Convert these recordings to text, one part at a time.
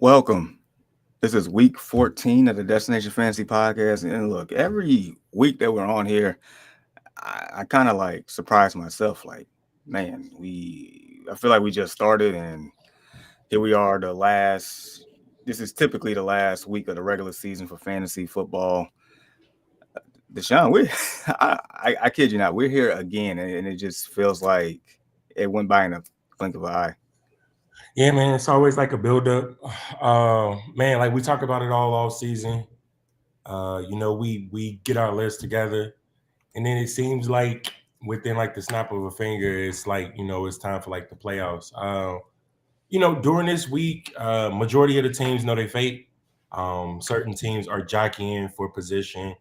Welcome. This is week 14 of the Destination Fantasy podcast. And look, every week that we're on here, I kind of like surprise myself. Like, man, I feel like we just started and here we are, this is typically the last week of the regular season for fantasy football. Deshaun, I kid you not, we're here again. And it just feels like it went by in a blink of an eye. Yeah, man, it's always like a build-up. Man, like we talk about it all season. We get our list together, and then it seems like within like the snap of a finger, it's like it's time for like the playoffs. During this week, majority of the teams know their fate. Certain teams are jockeying for position,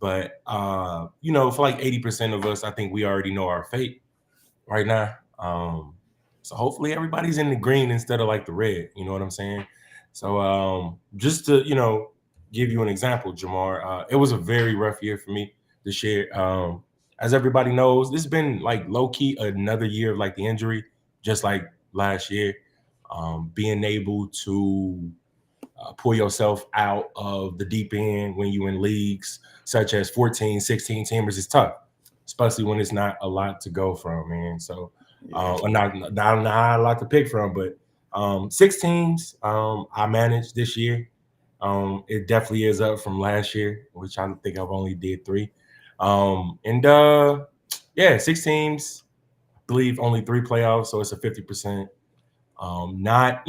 but for like 80% of us, I think we already know our fate right now. So hopefully everybody's in the green instead of like the red. You know what I'm saying? So just to give you an example, Jahmyr, it was a very rough year for me this year. As everybody knows, this has been like low key another year of like the injury, just like last year. Being able to pull yourself out of the deep end when you're in leagues such as 14, 16 teamers is tough, especially when it's not a lot to go from, man. So not a lot to pick from, but 6 teams I managed this year. It definitely is up from last year, which I think I've only did 3. And 6 teams, I believe only 3 playoffs, so it's a 50%. Not,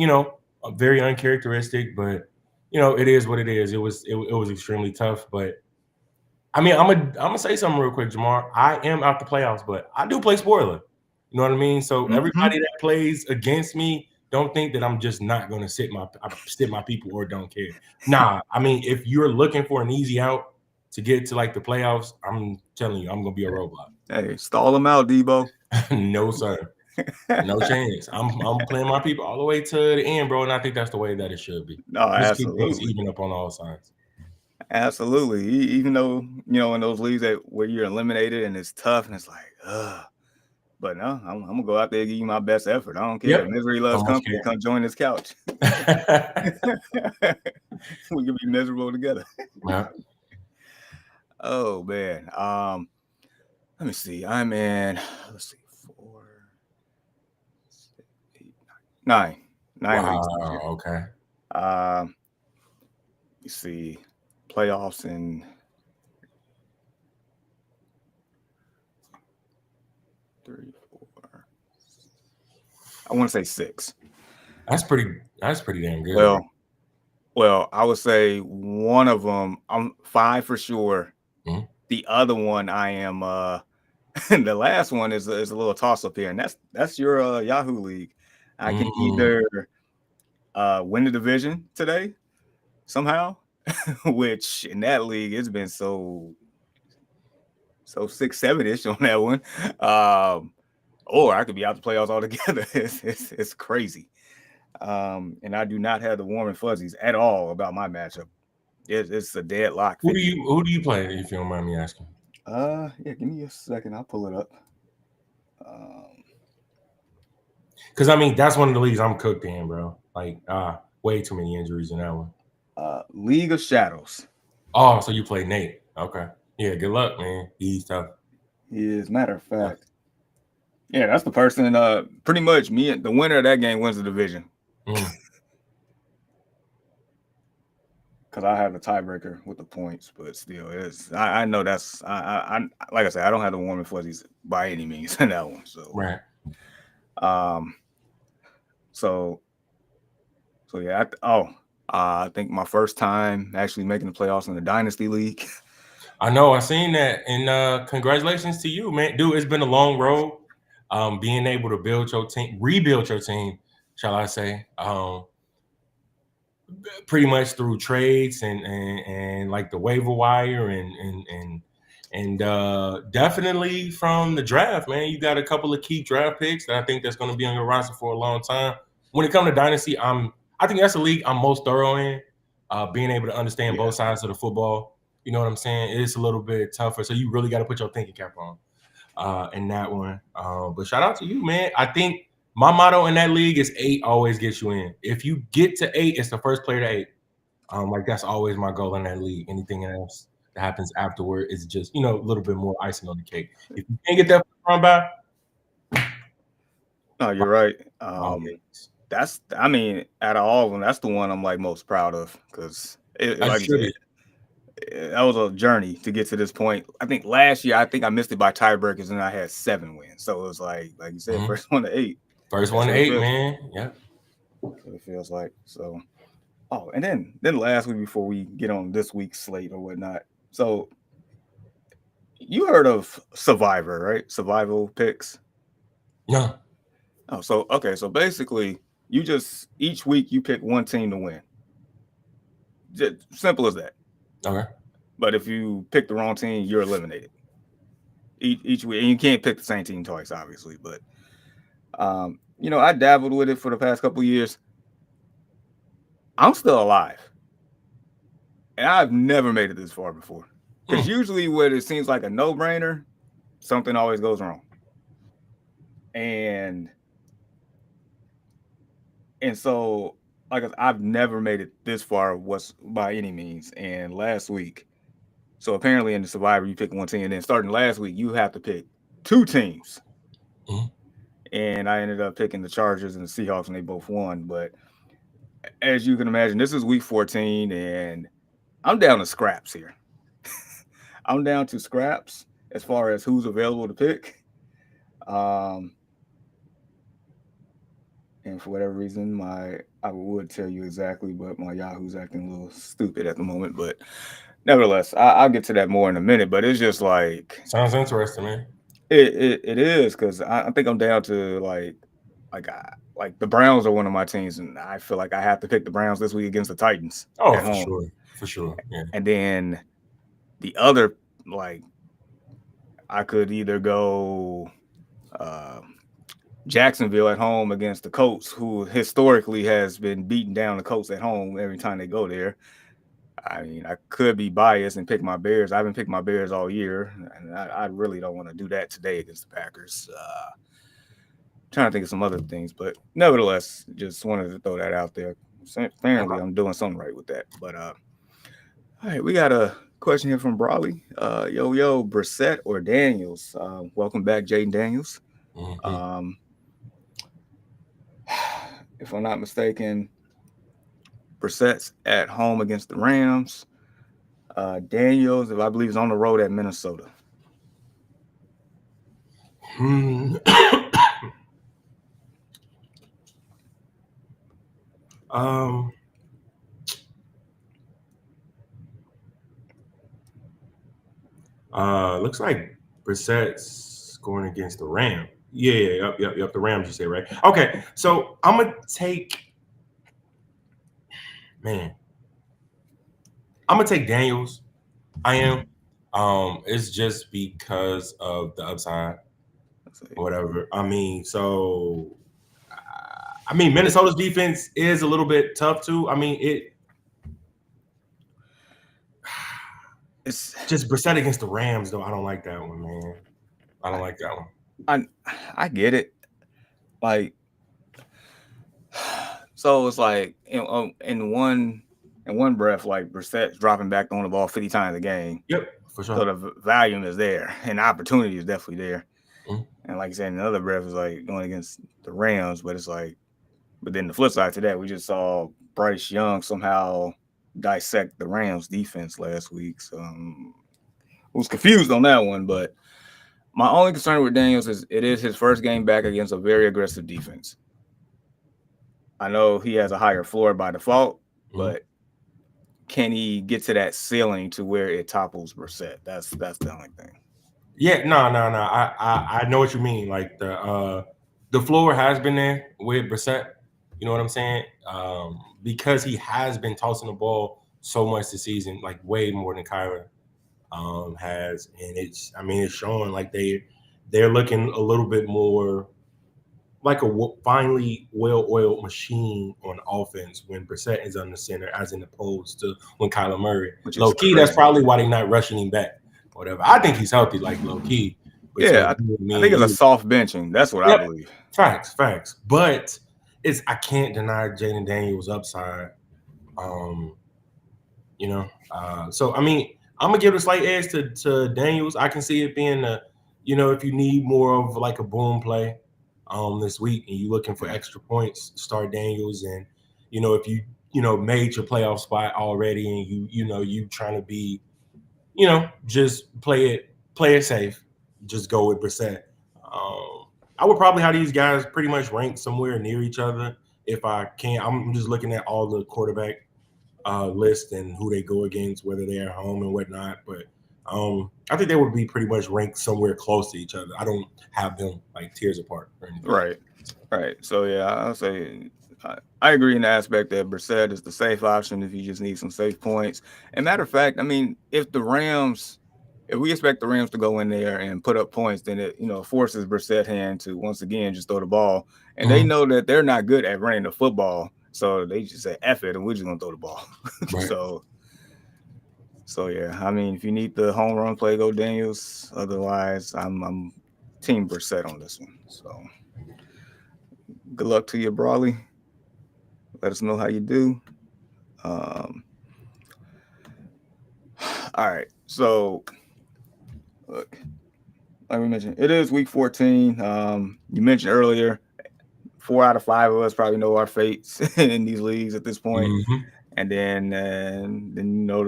very uncharacteristic, but it is what it is. It was extremely tough, but I mean, I'm gonna say something real quick, Jahmyr. I am out the playoffs, but I do play spoiler. You know what I mean? So everybody that plays against me, don't think that I'm just not gonna sit my people or don't care. Nah, I mean, if you're looking for an easy out to get to like the playoffs, I'm telling you, I'm gonna be a roadblock. Hey, stall them out, Debo. No, sir. No chance. I'm playing my people all the way to the end, bro, and I think that's the way that it should be. No, Just keep things absolutely. even up on all sides. Absolutely. Even though, in those leagues where you're eliminated and it's tough and it's like, but no, I'm gonna go out there and give you my best effort. I don't care. Yep. Misery loves So much company. Come join this couch. We can be miserable together. Yeah. Oh man. Let me see. I'm in. Let's see, 4, 6, 8, 9, 9 leagues this Wow. year. Okay. You see, playoffs in 3, 4. I want to say 6. That's pretty damn good. Well, I would say one of them, I'm 5 for sure. Mm-hmm. The other one, I am. The last one is a little toss up here, and that's your Yahoo league. I can either win the division today somehow, which in that league it's been so 6-7ish on that one, or I could be out the playoffs altogether. It's crazy. And I do not have the warm and fuzzies at all about my matchup. It's a deadlock. Who do you play, if you don't mind me asking? Yeah, give me a second. I'll pull it up. Because I mean, that's one of the leagues I'm cooked in, bro. Like, way too many injuries in that one. League of Shadows. Oh, so you play Nate? Okay. Yeah. Good luck, man. He's tough. As a matter of fact, yeah, that's the person. Pretty much me. The winner of that game wins the division. Because I have a tiebreaker with the points, but still, I know that's I like I said, I don't have the warm and fuzzies by any means in that one. So right. So yeah. I think my first time actually making the playoffs in the Dynasty League. I know. I seen that, and congratulations to you, man. Dude, it's been a long road. Being able to rebuild your team, shall I say? Pretty much through trades and like the waiver wire and definitely from the draft, man. You got a couple of key draft picks that I think that's going to be on your roster for a long time. When it comes to Dynasty, I think that's the league I'm most thorough in. Being able to understand both sides of the football. You know what I'm saying? It's a little bit tougher, so you really got to put your thinking cap on in that one. But shout out to you, man. I think My motto in that league is 8 always gets you in. If you get to 8, it's the first player to 8. Like that's always my goal in that league. Anything else that happens afterward is just, a little bit more icing on the cake. If you can't get that run by, No, you're right. always. That's, I mean, out of all of them, that's the one I'm like most proud of because, That like you should said, be. that was a journey to get to this point. I think last year, I think I missed it by tiebreakers and I had 7 wins. So it was like you said, Mhm. first one to 8. First That's one to what it 8, feels. man. Yeah. That's what it feels like. So, oh, and then last week before we get on this week's slate or whatnot. So you heard of Survivor, right? Survival picks. No. Oh, so okay, so basically, you just each week you pick one team to win. Just simple as that. Okay. But if you pick the wrong team, you're eliminated each week, and you can't pick the same team twice, obviously. But I dabbled with it for the past couple of years. I'm still alive, and I've never made it this far before. Because usually, when it seems like a no-brainer, something always goes wrong. And so, like I've never made it this far, was by any means. And last week, so apparently in the Survivor, you pick one team, and then starting last week, you have to pick 2 teams. Mhm. And I ended up picking the Chargers and the Seahawks, and they both won. But as you can imagine, this is week 14, and I'm down to scraps here. I'm down to scraps as far as who's available to pick. Um, and for whatever reason, I would tell you exactly, but my Yahoo's acting a little stupid at the moment. But nevertheless, I'll get to that more in a minute. But it's just like Sounds interesting, man. it is because I think I'm down to like the Browns are one of my teams, and I feel like I have to pick the Browns this week against the Titans Oh, at for home. sure. For sure. Yeah. And then the other, like, I could either go uh, Jacksonville at home against the Colts, who historically has been beating down the Colts at home every time they go there. I mean, I could be biased and pick my Bears. I haven't picked my Bears all year, and I really don't want to do that today against the Packers. Trying to think of some other things, but nevertheless, just wanted to throw that out there. Apparently, I'm doing something right with that. But all right, we got a question here from Brawley. Yo, Brissett or Daniels? Welcome back, Jaden Daniels. Mm-hmm. Um, if I'm not mistaken, Brissett's at home against the Rams. Daniels, if I believe, is on the road at Minnesota. um. Looks like Brissett's going against the Ram. Yeah, yep. The Rams, you say, right? Okay, so I'm gonna take, man. I'm gonna take Daniels. I am. It's just because of the upside or whatever. Minnesota's defense is a little bit tough too. It's just Brissett against the Rams, though. I don't like that one, man. I don't like that one. I get it. Like, so it's like in one breath, like Brissett's dropping back on the ball 50 times a game. Yep, for sure. So the volume is there, and the opportunity is definitely there. Mm-hmm. And like I said, another breath is like going against the Rams, but it's like, but then the flip side to that, we just saw Bryce Young somehow dissect the Rams defense last week. So I was confused on that one, but my only concern with Daniels is it is his first game back against a very aggressive defense. I know he has a higher floor by default, but can he get to that ceiling to where it topples Brissett? That's the only thing. Yeah, no. I know what you mean. Like the floor has been there with Brissett. You know what I'm saying? Because he has been tossing the ball so much this season, like way more than Kyler has, and it's showing like they're looking a little bit more like a finely well-oiled machine on offense when Brissett is on the center, as in opposed to when Kyler Murray. Low key, that's probably why they're not rushing him back. Whatever. I think he's healthy, like low key. between Yeah, you and I me think and it's a you. soft benching. That's what I Yep, believe. facts. But I can't deny Jaden Daniels' upside. Um, so I mean, I'm gonna give a slight edge to Daniels. I can see it being if you need more of like a boom play, this week and you looking for Yeah. extra points, start Daniels. And if you made your playoff spot already and you trying to be just play it safe, just go with Brissett. I would probably have these guys pretty much ranked somewhere near each other if I can. I'm just looking at all the quarterback list and who they go against, whether they're at home and whatnot. But I think they would be pretty much ranked somewhere close to each other. I don't have them like tiers apart or anything. Right. Right. So yeah, I'll say I agree in the aspect that Brissett is the safe option if you just need some safe points. And matter of fact, I mean, if we expect the Rams to go in there and put up points, then it forces Brissett hand to once again just throw the ball. And they Mhm. know that they're not good at running the football, so they just say F it and we're just gonna throw the ball. Right. So yeah, I mean, if you need the home run play, go Daniels. Otherwise, I'm team Brissett on this one. So good luck to you, Brawley. Let us know how you do. Um, all right. So, look, like we mentioned, it is week 14. You mentioned earlier, 4 out of 5 of us probably know our fates in these leagues at this point. Mm-hmm. And then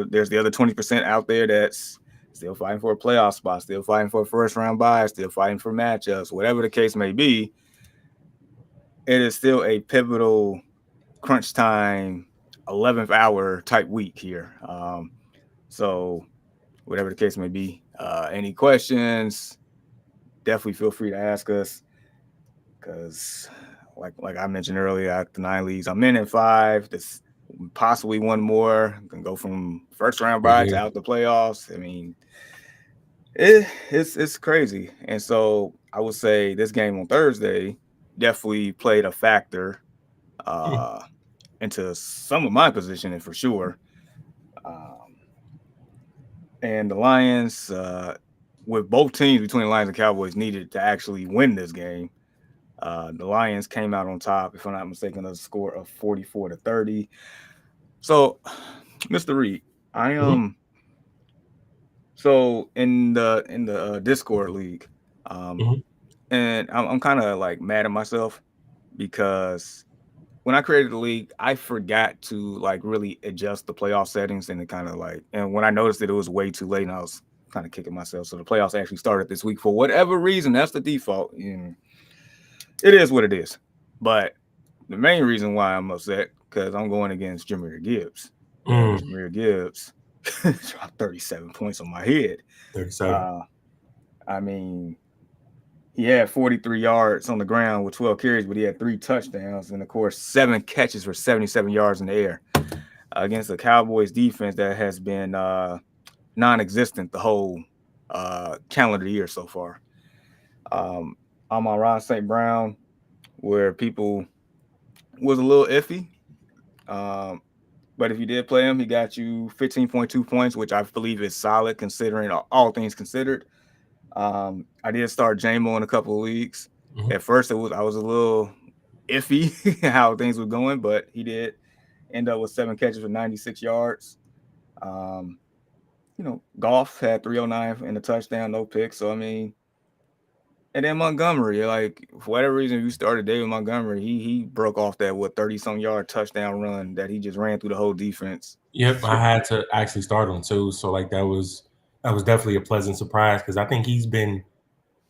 there's the other 20% out there that's still fighting for a playoff spot, still fighting for a first round bye, still fighting for matchups, whatever the case may be. It is still a pivotal crunch time, 11th hour type week here. So whatever the case may be. Any questions, definitely feel free to ask us because, like I mentioned earlier, at the 9 leagues, I'm in at 5. This possibly one more. Can go from first round Right bye to here. out the playoffs. I mean, it's crazy. And so I would say this game on Thursday definitely played a factor Hmm. uh, into some of my positioning for sure. Um, and the Lions, with both teams between the Lions and Cowboys, needed to actually win this game. The Lions came out on top, if I'm not mistaken, a score of 44-30. So, Mr. Reed, I Hmm. so in the Discord league, um, Hmm. and I'm kind of like mad at myself because when I created the league, I forgot to like really adjust the playoff settings and it kind of like, and when I noticed that it was way too late, and I was kind of kicking myself. So the playoffs actually started this week for whatever reason. That's the default. And it is what it is. But the main reason why I'm upset because I'm going against Jahmyr Gibbs, and Mm. Jahmyr Gibbs dropped 37 points on my head. 37. Uh, I mean, he had 43 yards on the ground with 12 carries, but he had 3 touchdowns and, of course, 7 catches for 77 yards in the air against the Cowboys defense that has been non-existent the whole calendar year so far. I'm on Ron St. Brown, where people was a little iffy. Um, but if you did play him, he got you 15.2 points, which I believe is solid considering all things considered. I did start JMO in a couple of leagues. Hmm. At first, I was a little iffy how things were going, but he did end up with 7 catches for 96 yards. Um, Goff had 309 in the touchdown, no picks. So I mean, and then Montgomery, like for whatever reason, you started David Montgomery. He broke off that 30-some yard touchdown run that he just ran through the whole defense. Yep, I had to actually start him too. So like that was definitely a pleasant surprise because I think he's been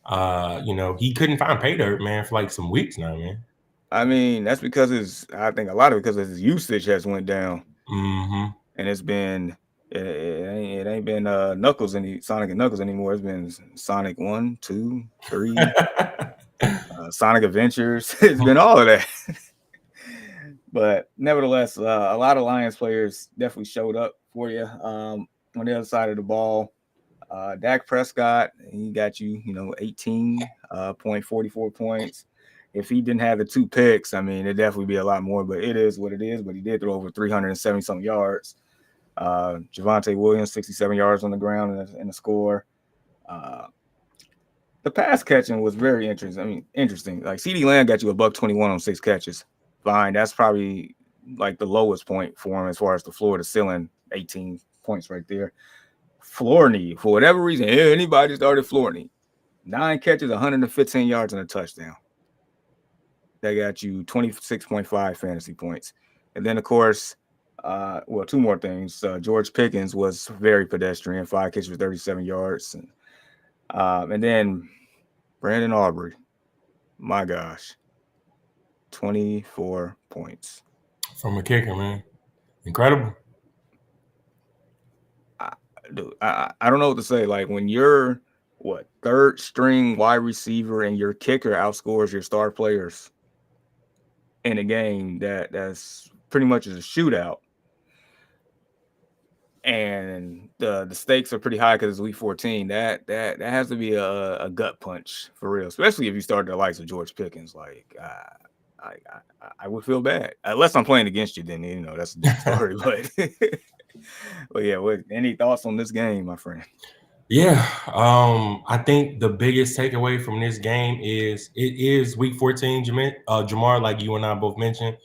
he couldn't find pay dirt, man, for like some weeks now, man. I mean, that's because I think a lot of it because his usage has went down, Mm-hmm. and it ain't been Sonic and Knuckles anymore. It's been Sonic 1, 2, 3, Sonic Adventures. It's been all of that. But nevertheless, a lot of Lions players definitely showed up for you on the other side of the ball. Dak Prescott, he got 18.44 points. If he didn't have the 2 picks, I mean, it'd definitely be a lot more, but it is what it is. But he did throw over 370 some yards. Javonte Williams, 67 yards on the ground in the score. Uh, the pass catching was very interesting. I mean, interesting. Like CD Lamb got you a buck 21 on 6 catches. Fine, that's probably like the lowest point for him as far as the floor to ceiling. 18 points right there. Flourney, for whatever reason, anybody started Flourney. 9 catches, 115 yards, and a touchdown. That got you 26.5 fantasy points. And then, of course, well, two more things. George Pickens was very pedestrian, 5 catches for 37 yards. And then Brandon Aubrey, my gosh, 24 points. From a kicker, man. Incredible. I don't know what to say. Like when you're what third string wide receiver and your kicker outscores your star players in a game that's pretty much is a shootout, and the stakes are pretty high because it's week 14. That has to be a gut punch for real, especially if you start the likes of George Pickens. Like I would feel bad unless I'm playing against you. Then that's a different story. But but yeah, any thoughts on this game, my friend? Yeah, I think the biggest takeaway from this game is it is week 14, Jamar, like you and I both mentioned.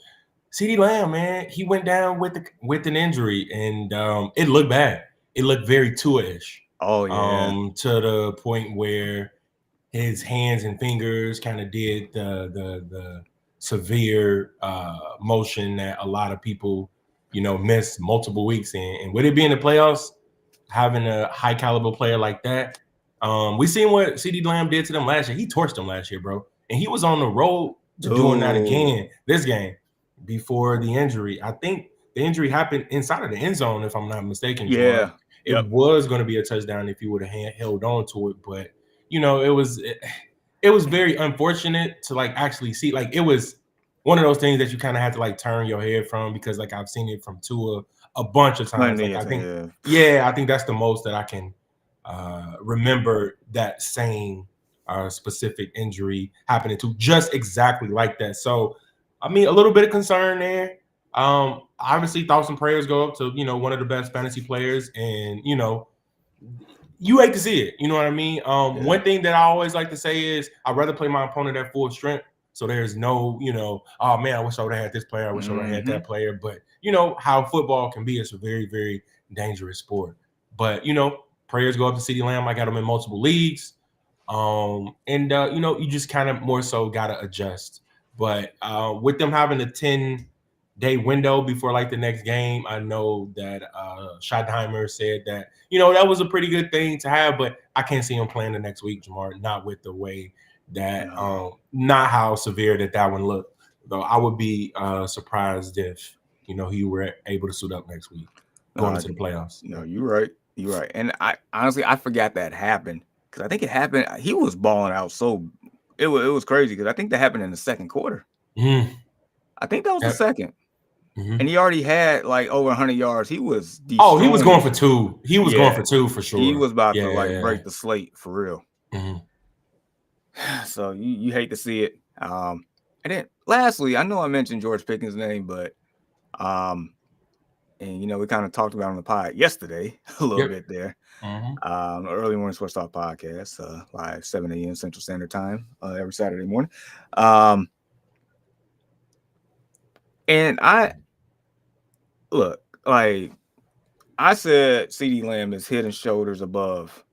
CeeDee Lamb, man, he went down with an injury, and it looked bad. It looked very Tua-ish. Oh yeah, To the point where his hands and fingers kind of did the severe motion that a lot of people, miss multiple weeks in. And with it being the playoffs, having a high caliber player like that, we seen what CeeDee Lamb did to them last year. He torched them last year, bro, and he was on the road to doing that again this game before the injury. I think the injury happened inside of the end zone, if I'm not mistaken. Yeah, It was going to be a touchdown if he would have held on to it, but it was very unfortunate to like actually see. Like it was one of those things that you kind of had to like turn your head from, because like I've seen it from Tua a bunch of times. Like I think, I think that's the most that I can remember that same specific injury happening to just exactly like that. So, I mean, a little bit of concern there. Obviously, thoughts and prayers go up to one of the best fantasy players, and you hate to see it. You know what I mean? One thing that I always like to say is I'd rather play my opponent at full strength. So there's no, oh man, I wish I would have had this player. I wish I would have had that player. But how football can be. It's a very, very dangerous sport. But prayers go up to CeeDee Lamb. I got him in multiple leagues. You just kind of more so gotta adjust. But with them having a 10-day window before like the next game, I know that Jahmyr said that that was a pretty good thing to have, but I can't see him playing the next week, Jahmyr, not with the way that not how severe that one looked. Though I would be surprised if he were able to suit up next week going into the playoffs. No, you're right. You're right. And I honestly I forgot that happened, because I think it happened. He was balling out, so it was crazy, because I think that happened in the second quarter. Mm-hmm. I think that was the second. Mm-hmm. And he already had like over 100 yards. He was he was going for 2. He was going for 2 for sure. He was about to like break the slate for real. Mm-hmm. So you hate to see it. And then lastly, I know I mentioned George Pickens' name, but and we kind of talked about on the pod yesterday a little bit there. Mm-hmm. Early morning sports talk podcast, live 7 a.m. Central Standard Time every Saturday morning. And I look, like I said, CeeDee Lamb is head and shoulders above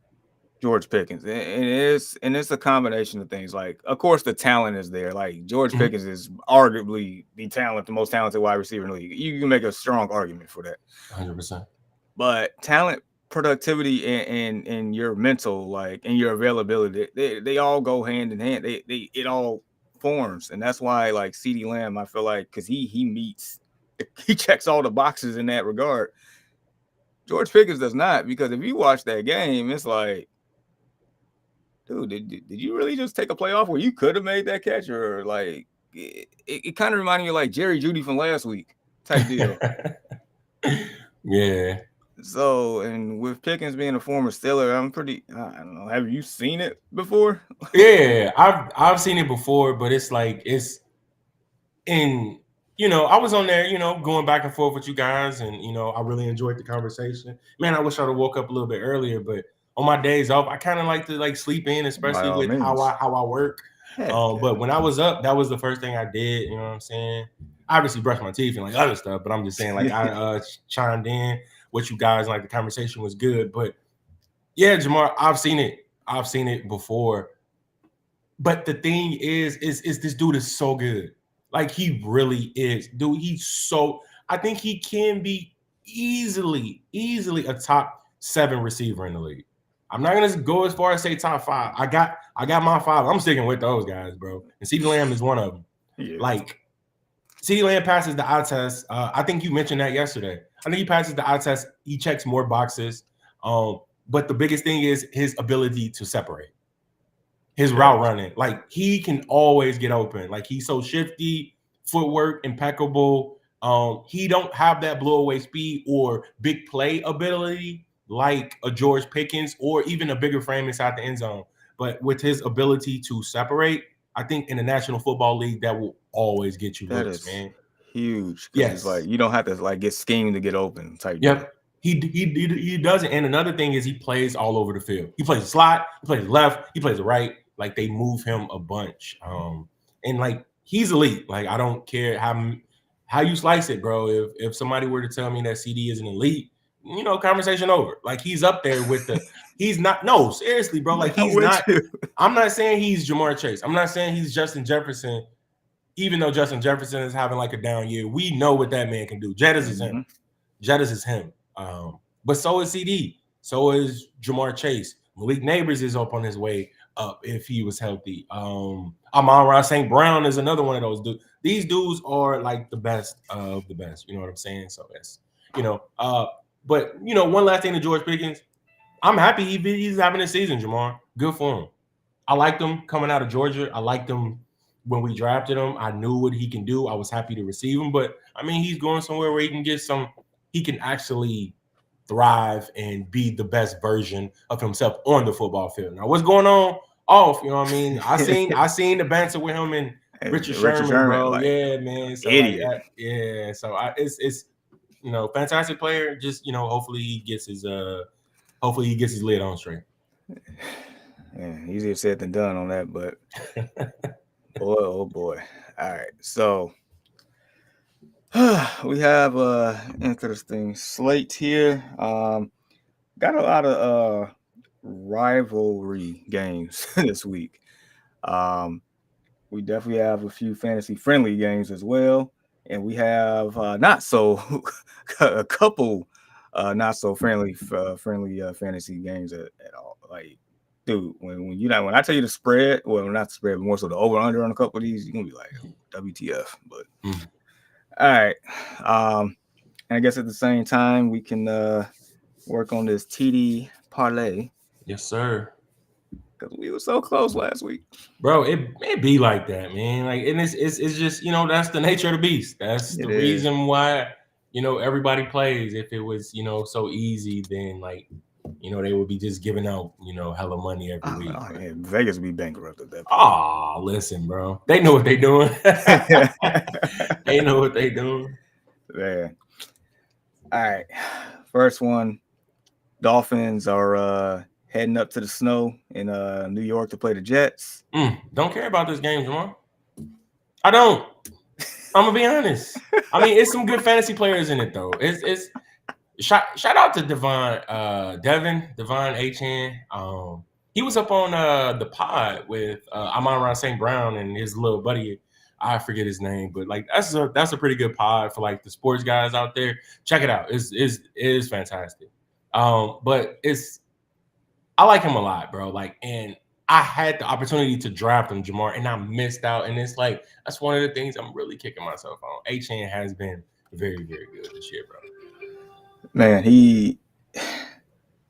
George Pickens, and it's a combination of things. Like, of course, the talent is there. Like George Pickens is arguably the most talented wide receiver in the league. You can make a strong argument for that, 100%. But talent, productivity, and your mental, like, and your availability, they all go hand in hand. It all forms, and that's why, like, CeeDee Lamb, I feel like, because he checks all the boxes in that regard. George Pickens does not, because if you watch that game, it's like, dude, did you really just take a play off where you could have made that catch? Or like it kind of reminded me of like Jerry Jeudy from last week type deal. Yeah. So, and with Pickens being a former Steeler, I don't know. Have you seen it before? Yeah, I've seen it before, but it's like I was on there, going back and forth with you guys, and I really enjoyed the conversation. Man, I wish I'd have woke up a little bit earlier, but on my days off, I kind of like to like sleep in, By especially all with how means. I work. Heck yeah. But when I was up, that was the first thing I did. You know what I'm saying? I obviously brushed my teeth and like other stuff, but I'm just saying like I chimed in with you guys. Like the conversation was good, but yeah, Jahmyr, I've seen it. I've seen it before. But the thing is this dude is so good. Like he really is, dude. He's so. I think he can be easily a top 7 receiver in the league. I'm not gonna go as far as say top 5. I got my 5. I'm sticking with those guys, bro. And CeeDee Lamb is one of them. Yeah. Like CeeDee Lamb passes the eye test. I think you mentioned that yesterday. I think he passes the eye test. He checks more boxes. But the biggest thing is his ability to separate. His route running, like he can always get open. Like he's so shifty, footwork impeccable. He don't have that blow away speed or big play ability like a George Pickens or even a bigger frame inside the end zone. But with his ability to separate, I think in the National Football League that will always get you That looks, is man. huge because it's like Yes. you don't have to like get schemed to get open type deal. Yep. He doesn't. And another thing is he plays all over the field. He plays the slot, he plays the left, he plays the right. Like they move him a bunch. And like he's elite. Like I don't care how you slice it, bro. If somebody were to tell me that CD is an elite, conversation over. Like he's up there with the he's not no, seriously, bro. Like I'm he's with not. you. I'm not saying he's Ja'Marr Chase. I'm not saying he's Justin Jefferson, even though Justin Jefferson is having like a down year. We know what that man can do. Jettis is him. Jettis is him. But so is CD. So is Ja'Marr Chase. Malik Neighbors is up on his way up if he was healthy. Amon-Ra St. Brown is another one of those dudes. These dudes are like the best of the best. You know what I'm saying? So that's, but one last thing to George Pickens. I'm happy he's having a season, Ja'Marr. Good for him. I liked him coming out of Georgia. I liked him when we drafted him. I knew what he can do. I was happy to receive him. But I mean, he's going somewhere where he can get he can actually thrive and be the best version of himself on the football field. Now, what's going on off? You know what I mean? I seen the banter with him and Richard Sherman, bro. like Yeah, man. So idiot. yeah. So it's fantastic player. Just hopefully he gets his lid on straight. Yeah, easier said than done on that, but boy, oh boy. All right, so we have a interesting slate here. Got a lot of rivalry games this week. We definitely have a few fantasy friendly games as well, and we have not so a couple not so friendly fantasy games at all. Like, dude, when I tell you the spread, well, not the spread, but more so the over under on a couple of these, you're gonna be like, WTF? But all right, and I guess at the same time we can work on this TD parlay. Yes, sir. Because we were so close last week, bro. It be like that, man. Like, and it's just that's the nature of the beast. That's the reason why everybody plays. If it was so easy, then like they would be just giving out hella money every week. Yeah, Vegas would be bankrupt at that point. Oh, listen, bro. They know what they doing. They know what they doing. Yeah. All right. First one. Dolphins are heading up to the snow in New York to play the Jets. Don't care about this game, Jahmyr. I don't. I'm gonna be honest. I mean, it's some good fantasy players in it though. It's shout out to Devon Achan. He was up on the pod with Amon-Ra St. Brown and his little buddy. I forget his name, but like that's a pretty good pod for like the sports guys out there. Check it out. It is fantastic. But I like him a lot, bro. Like, and I had the opportunity to draft him, Jahmyr, and I missed out. And it's like that's one of the things I'm really kicking myself on. Achan has been very, very good this year, bro. Man, he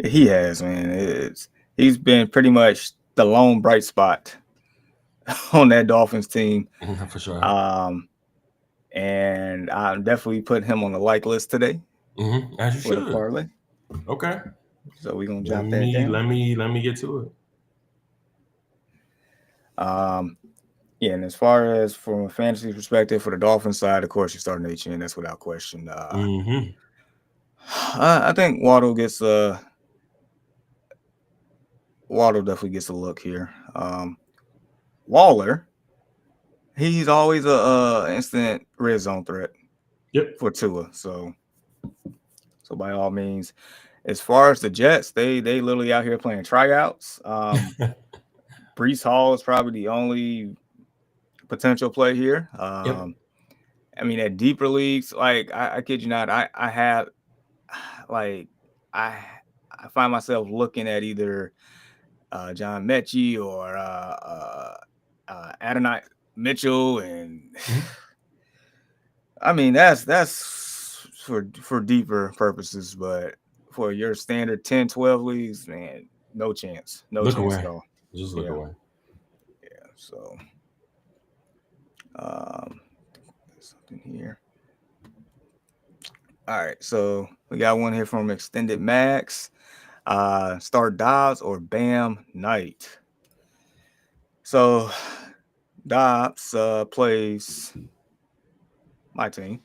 has, man. He's been pretty much the lone bright spot on that Dolphins team. For sure. And I'm definitely putting him on the like list today. As you should. The parlay. Okay. So we're gonna jot that down. Let me get to it. Yeah, and as far as from a fantasy perspective for the Dolphins side, of course, you're starting H-N. That's without question. I think Waddle gets Waddle definitely gets a look here. Waller, he's always a instant red zone threat Yep. for Tua. So by all means, as far as the Jets, they literally out here playing tryouts. Brees Hall is probably the only potential play here. Yep. I mean, at deeper leagues, like I kid you not, I have like I I find myself looking at either John Mechie or Adonai Mitchell, and Mhm. I mean that's for deeper purposes, but for your standard 10, 12 leagues, man, no Look chance at away. all. Just look Yeah, away. yeah. So um, there's something here. All right, so we got one here from Extended Max. Start Dobbs or Bam Knight. So Dobbs plays my team,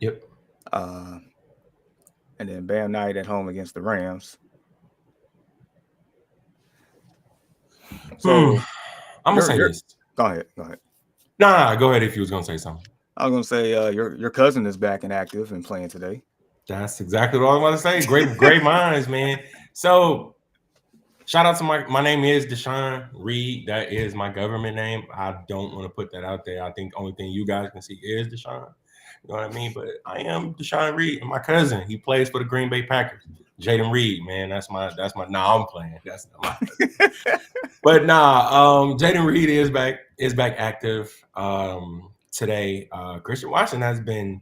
Yep. uh, and then Bam Knight at home against the Rams. Hmm. So I'm gonna say you're this. go ahead, go ahead. Nah, go ahead if you was gonna say something. I was gonna say your cousin is back and active and playing today. That's exactly what I want to say. Great minds, man. So shout out to my name is Deshaun Reed. That is my government name. I don't want to put that out there. I think the only thing you guys can see is Deshaun. You know what I mean? But I am Deshaun Reed, and my cousin, he plays for the Green Bay Packers. Jaden Reed, man. That's my nah, I'm playing. That's not my cousin. But Jaden Reed is back active today. Christian Watson has been,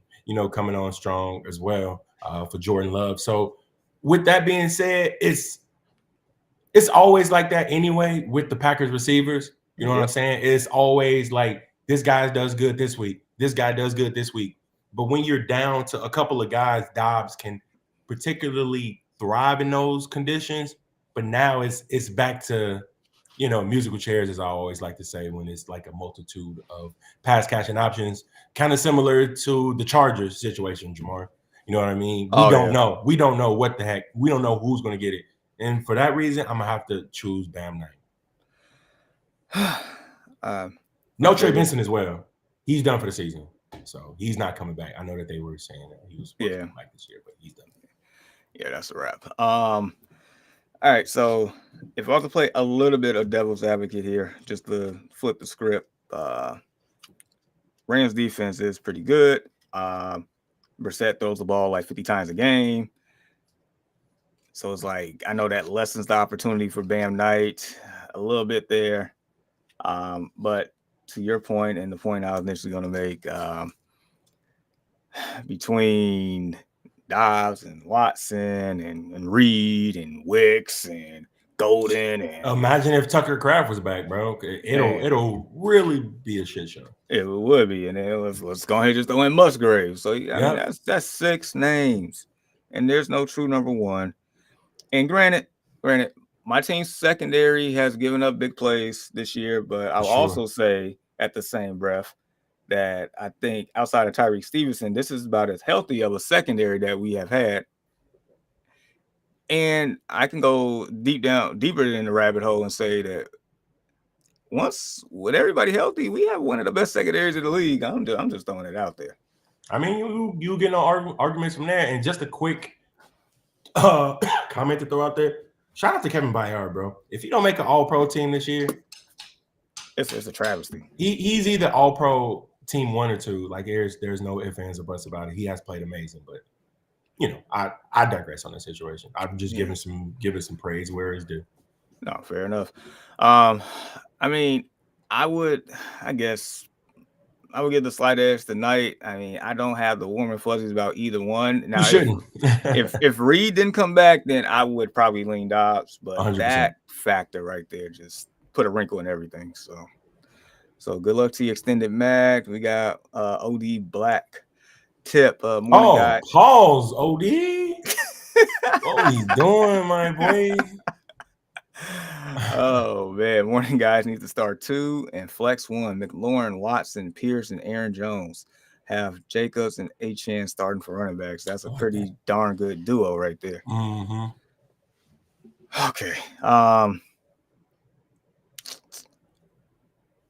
coming on strong as well for Jordan Love. So with that being said, it's always like that anyway with the Packers receivers. You know what I'm Yep. saying? It's always like this guy does good this week. This guy does good this week. But when you're down to a couple of guys, Dobbs can particularly thrive in those conditions. But now it's back to, musical chairs, as I always like to say, when it's like a multitude of pass catching options, kind of similar to the Chargers situation, Jahmyr. You know what I mean? We Oh don't yeah. know. We don't know what the heck. We don't know who's going to get it. And for that reason, I'm gonna have to choose Bam Knight. uh, No I Trey figured. Benson as well. He's done for the season, so he's not coming back. I know that they were saying that he was supposed to Yeah, come back this year, but he's done. yeah, that's a wrap. All right, so if I was to play a little bit of devil's advocate here, just to flip the script, Rams defense is pretty good. Brissett throws the ball like 50 times a game. So it's like I know that lessens the opportunity for Bam Knight a little bit there. But to your point and the point I was initially going to make, between Dobbs and Watson and Reed and Wicks and Golden and Imagine if Tucker Craft was back, bro. It'll man, it'll really be a shit show. it would be. And then let's go ahead and just throw in Musgrave. So I mean Yep, that's six names, and there's no true number one. And granted, my team's secondary has given up big plays this year, but for I'll sure. also say at the same breath that I think outside of Tyreek Stevenson, this is about as healthy of a secondary that we have had. And I can go deeper in the rabbit hole and say that once with everybody healthy, we have one of the best secondaries in the league. I'm just throwing it out there. I mean, you get no arguments from there. And just a quick comment to throw out there. Shout out to Kevin Byard, bro. If he don't make an All Pro team this year, It's a travesty. he's either All Pro team 1 or 2. Like there's no ifs ands or buts about it. He has played amazing, but I digress on the situation. I'm just Yeah, giving some praise where it's due. no, fair enough. Um, I mean, I would, I guess, I would give the slight edge tonight. I mean, I don't have the warm and fuzzies about either one. You Now, shouldn't. if Reed didn't come back, then I would probably lean Dobbs. But 100%. that factor right there just put a wrinkle in everything. So good luck to you, extended mag. We got OD Black tip. Morning Oh, guy. pause, OD. What we doing, my boy? Oh man, morning guys need to start 2 and flex 1. McLaurin, Watson, Pierce, and Aaron Jones have Jacobs and Achan starting for running backs. That's a I like that. pretty darn good duo right there. Mm-hmm. Okay.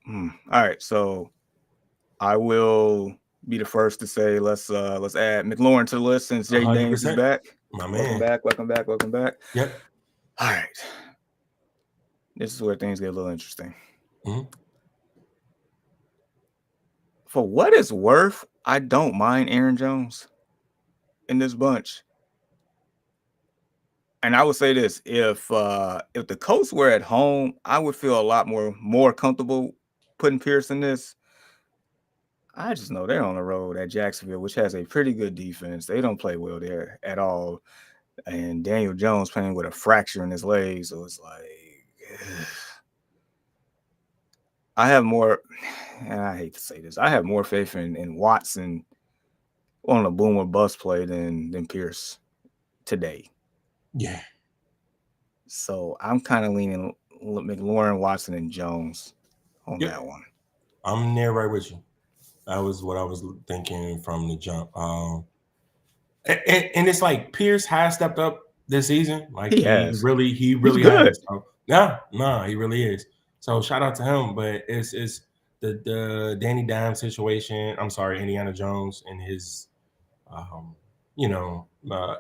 All right, so I will be the first to say let's add McLaurin to the list since Jay Daniels is 100%. back. My Welcome man. back, welcome back, welcome back. Yep. All right, this is where things get a little interesting. Mm-hmm. For what it's worth, I don't mind Aaron Jones in this bunch. And I would say this: if the Colts were at home, I would feel a lot more comfortable putting Pierce in this. I just know they're on the road at Jacksonville, which has a pretty good defense. They don't play well there at all. And Daniel Jones playing with a fracture in his leg, so it's like I have more. And I hate to say this, I have more faith in Watson on a boom or bust play than Pierce today. Yeah. So I'm kind of leaning McLaurin, Watson, and Jones on Yep. that one. I'm there right with you. That was what I was thinking from the jump. And it's like Pierce has stepped up this season. Like he He's really good. has. So, yeah, no, he really is. So shout out to him. But it's the Danny Dimes situation. I'm sorry, Indiana Jones and his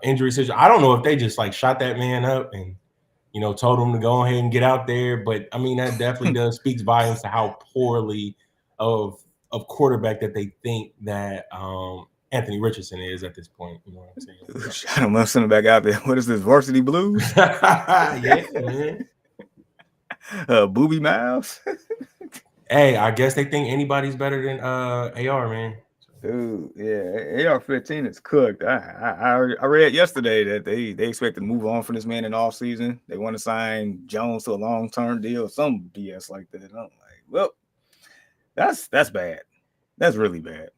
injury situation. I don't know if they just like shot that man up and told him to go ahead and get out there. But I mean, that definitely does speaks volumes to how poorly of quarterback that they think that Anthony Richardson is at this point. You know what I'm saying? Shot him up, send him back out there. What is this, Varsity Blues? Yeah, man. Booby Miles? Hey, I guess they think anybody's better than AR, man. Dude, yeah, AR-15 is cooked. I read yesterday that they expect to move on from this man in off season. They want to sign Jones to a long-term deal, some BS like that. And I'm like, well, that's bad. That's really bad.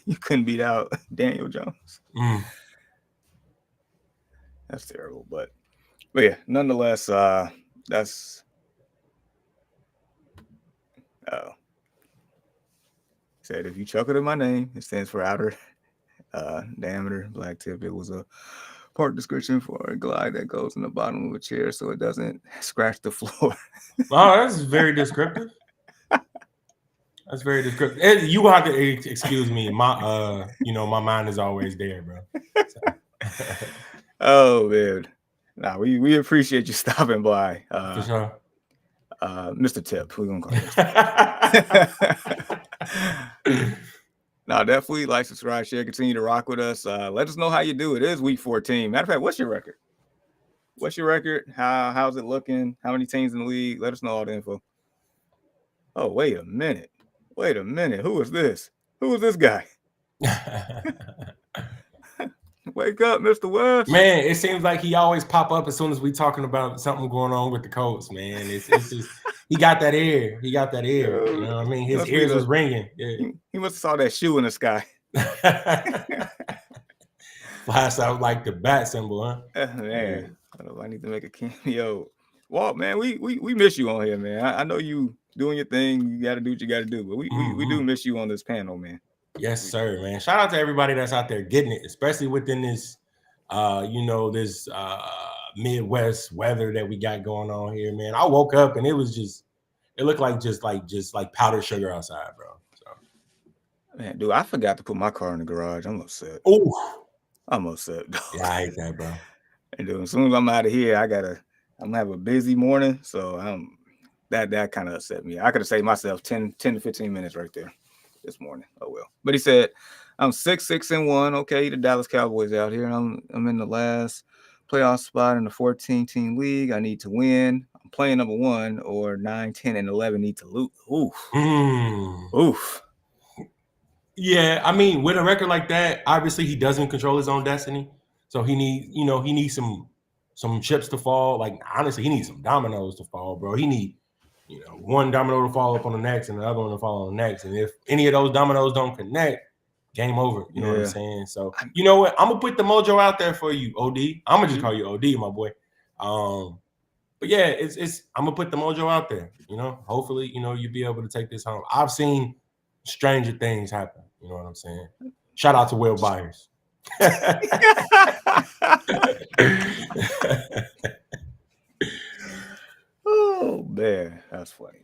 You couldn't beat out Daniel Jones. That's terrible. But yeah, nonetheless, that's said if you chuckle in my name, it stands for outer diameter black tip. It was a part description for a glide that goes in the bottom of a chair so it doesn't scratch the floor. Oh, that's very descriptive. That's very descriptive. You will have to excuse me. My my mind is always there, bro. So. Oh man. Nah, we appreciate you stopping by. For sure. Mr. Tip, we're gonna call you. Now, definitely like, subscribe, share, continue to rock with us. Let us know how you do. It is week 14. Matter of fact, what's your record? What's your record? How's it looking? How many teams in the league? Let us know all the info. Oh, wait a minute. Who is this? Who is this guy? Wake up, Mr. West. Man, it seems like he always pop up as soon as we talking about something going on with the Colts, man. It's just he got that ear. He got that ear. You know what I mean? His ears was ringing. Yeah. He must have saw that shoe in the sky. Flash out like the bat symbol, huh? Man, I don't know if I need to make a cameo. Walt, man, we miss you on here, man. I know you doing your thing. You got to do what you got to do, but we do miss you on this panel, man. Yes, sir, man. Shout out to everybody that's out there getting it, especially within this, this Midwest weather that we got going on here, man. I woke up and it looked like just like powdered sugar outside, bro. So, man, dude, I forgot to put my car in the garage. I'm upset. Oh, I'm upset, dog. Yeah, I hate that, bro. And dude, as soon as I'm out of here, I'm gonna have a busy morning, so that kind of upset me. I could have saved myself 10 to 15 minutes right there this morning. Oh well. But he said, I'm 6-1. Okay, the Dallas Cowboys out here. I'm in the last playoff spot in the 14-team league. I need to win. I'm playing number 1, or 9, 10, and 11 need to lose. Oof. Yeah, I mean, with a record like that, obviously he doesn't control his own destiny. So he needs some chips to fall. Like honestly, he needs some dominoes to fall, bro. He need one domino to fall up on the next and the other one to fall on the next. And if any of those dominoes don't connect, game over. You know what I'm saying? So you know what? I'm gonna put the mojo out there for you, OD. I'm gonna just call you OD, my boy. But yeah, it's I'm gonna put the mojo out there. Hopefully, you'll be able to take this home. I've seen stranger things happen. You know what I'm saying? Shout out to Will Byers. Oh man, that's funny.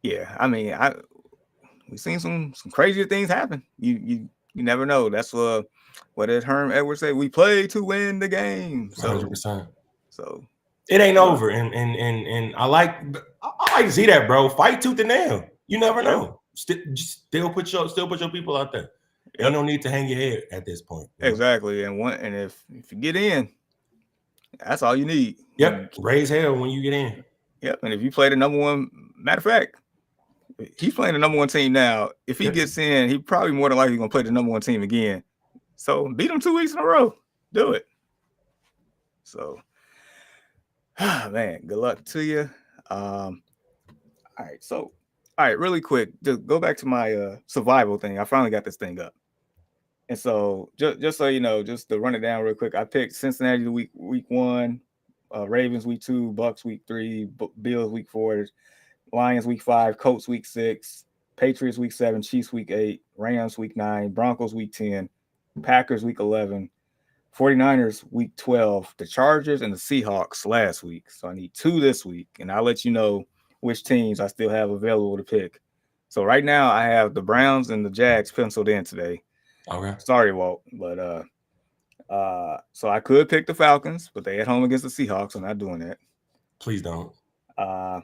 Yeah, I mean, we've seen some crazier things happen. You never know. That's what did Herm Edwards say? We play to win the game. 100%. So It ain't look, over, and I like to see that, bro. Fight tooth and nail. You never yeah, know. Still put your people out there. Ain't yep, no need to hang your head at this point, bro. exactly. And if you get in, that's all you need. Yep, raise hell when you get in. Yep, and if you play the number one, matter of fact, he's playing the number one team now. If he Yep. gets in, he probably more than likely gonna play the number one team again. So beat him 2 weeks in a row. Do it. So, man, good luck to you. All right, so all right, really quick, just go back to my survival thing. I finally got this thing up, and so just so you know, just to run it down real quick, I picked Cincinnati week 1, Ravens week 2, Bucks week 3, Bills week 4, Lions week 5, Colts week 6, Patriots week 7, Chiefs week 8, Rams week 9, Broncos week 10, Packers week 11, 49ers week 12, the Chargers and the Seahawks last week. So I need 2 this week, and I'll let you know which teams I still have available to pick. So right now I have the Browns and the Jags penciled in today. Okay. Sorry, Walt, but so I could pick the Falcons, but they at home against the Seahawks. I'm not doing that. Please don't. Uh,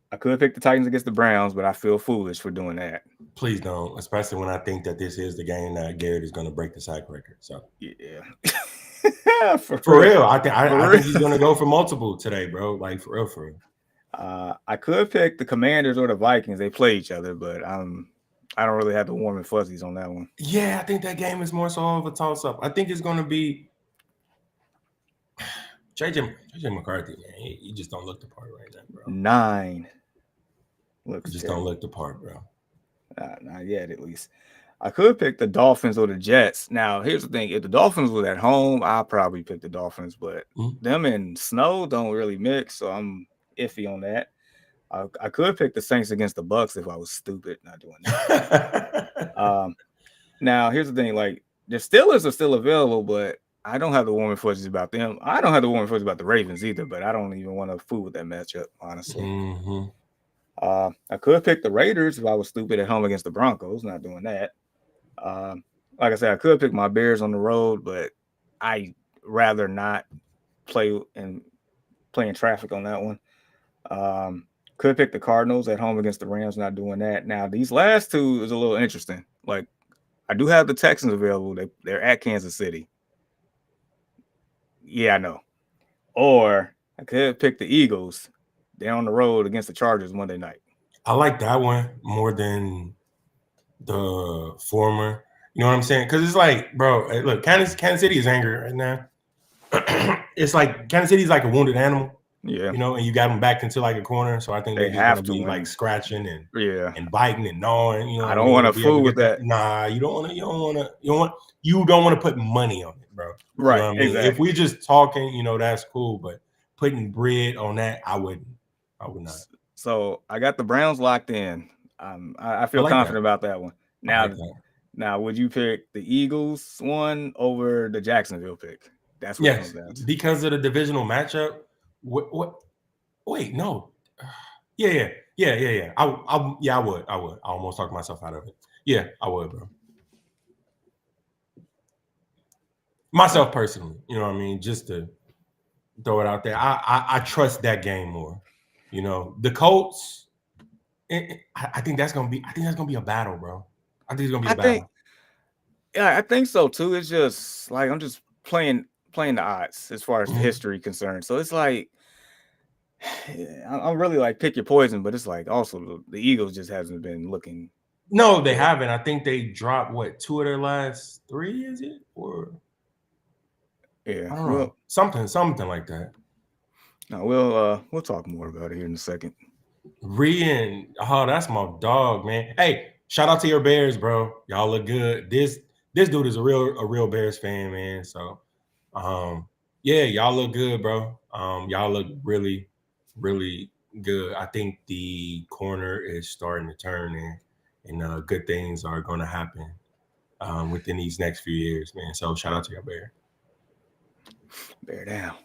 I could pick the Titans against the Browns, but I feel foolish for doing that. Please don't. Especially when I think that this is the game that Garrett is going to break the sack record. So Yeah, for real, I think he's going to go for multiple today, bro. Like for real, for real. I could pick the Commanders or the Vikings. They play each other, but I don't really have the warm and fuzzies on that one. Yeah, I think that game is more so of a toss-up. I think it's going to be JJ McCarthy, man. He just don't look the part right now, bro. 9 looks just terrible. don't look the part, bro. Not yet, at least. I could pick the Dolphins or the Jets. Now, here's the thing: if the Dolphins were at home, I'll probably pick the Dolphins, but them and snow don't really mix, so I'm iffy on that. I could pick the Saints against the Bucks if I was stupid not doing that. Now, here's the thing: like the Steelers are still available, but I don't have the warm and fuzzies about them. I don't have the warm and fuzzies about the Ravens either, but I don't even want to fool with that matchup, honestly. I could pick the Raiders if I was stupid at home against the Broncos. Not doing that. Like I said, I could pick my Bears on the road, but I rather not play in traffic on that one. Could pick the Cardinals at home against the Rams. Not doing that. Now, these last two is a little interesting. Like, I do have the Texans available. They're at Kansas City. Yeah, I know. Or I could pick the Eagles. They're on the road against the Chargers Monday night. I like that one more than the former. You know what I'm saying? Because it's like, bro, look, Kansas City is angry right now. It's like Kansas City is like a wounded animal. Yeah. You know, and you got them backed into like a corner. So I think they they're have just to be win. like scratching and and biting and gnawing. You know, I don't want to fool with that. Nah, you don't want to put money on it, bro. Right. You know what I mean? Exactly. If we just talking, you know, that's cool. But putting bread on that, I would not. So I got the Browns locked in. I feel confident about that one. Now, would you pick the Eagles one over the Jacksonville pick? That's what it comes down to. Because of the divisional matchup. What? Wait, no. Yeah. I would. I almost talked myself out of it. Yeah, I would, bro. Myself personally, you know what I mean? Just to throw it out there. I trust that game more. You know, the Colts. I think that's gonna be a battle, bro. I think it's gonna be a battle. Yeah, I think so too. It's just like I'm just playing the odds as far as the history concerned. So it's like I'm really like pick your poison, but it's like also the Eagles just hasn't been looking. No, they haven't. I think they dropped 2 of their last 3, is it? Or yeah, I don't know. Something like that. No, we'll talk more about it here in a second. That's my dog, man. Hey, shout out to your Bears, bro. Y'all look good. This dude is a real Bears fan, man. So, yeah, y'all look good, bro. Y'all look really, really good. I think the corner is starting to turn, and good things are going to happen within these next few years, man. So, shout out to your Bear. Bear down.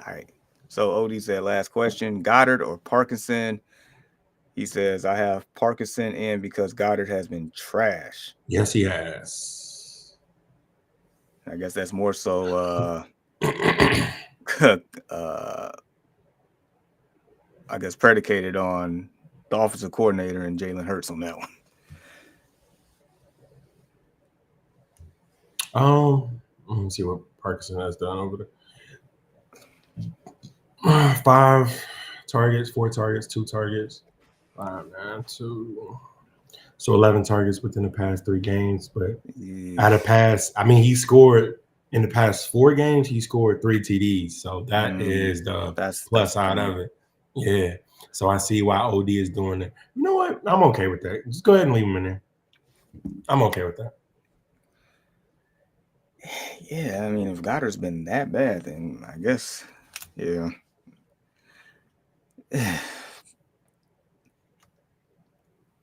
All right. So Odie said last question: Goddard or Parkinson? He says I have Parkinson in because Goddard has been trash. Yes, he has. I guess that's more so uh I guess predicated on the offensive coordinator and Jalen Hurts on that one. Let me see what Parkinson has done over there. 5 targets, 4 targets, 2 targets, 5, 9, 2. So 11 targets within the past 3 games. But Yeah. out of past, I mean, he scored in the past 4 games. He scored 3 TDs. So that is the That's plus the side thing. of it. Yeah. So I see why OD is doing that. You know what? I'm okay with that. Just go ahead and leave him in there. I'm okay with that. Yeah, I mean, if Goddard's been that bad, then I guess, yeah.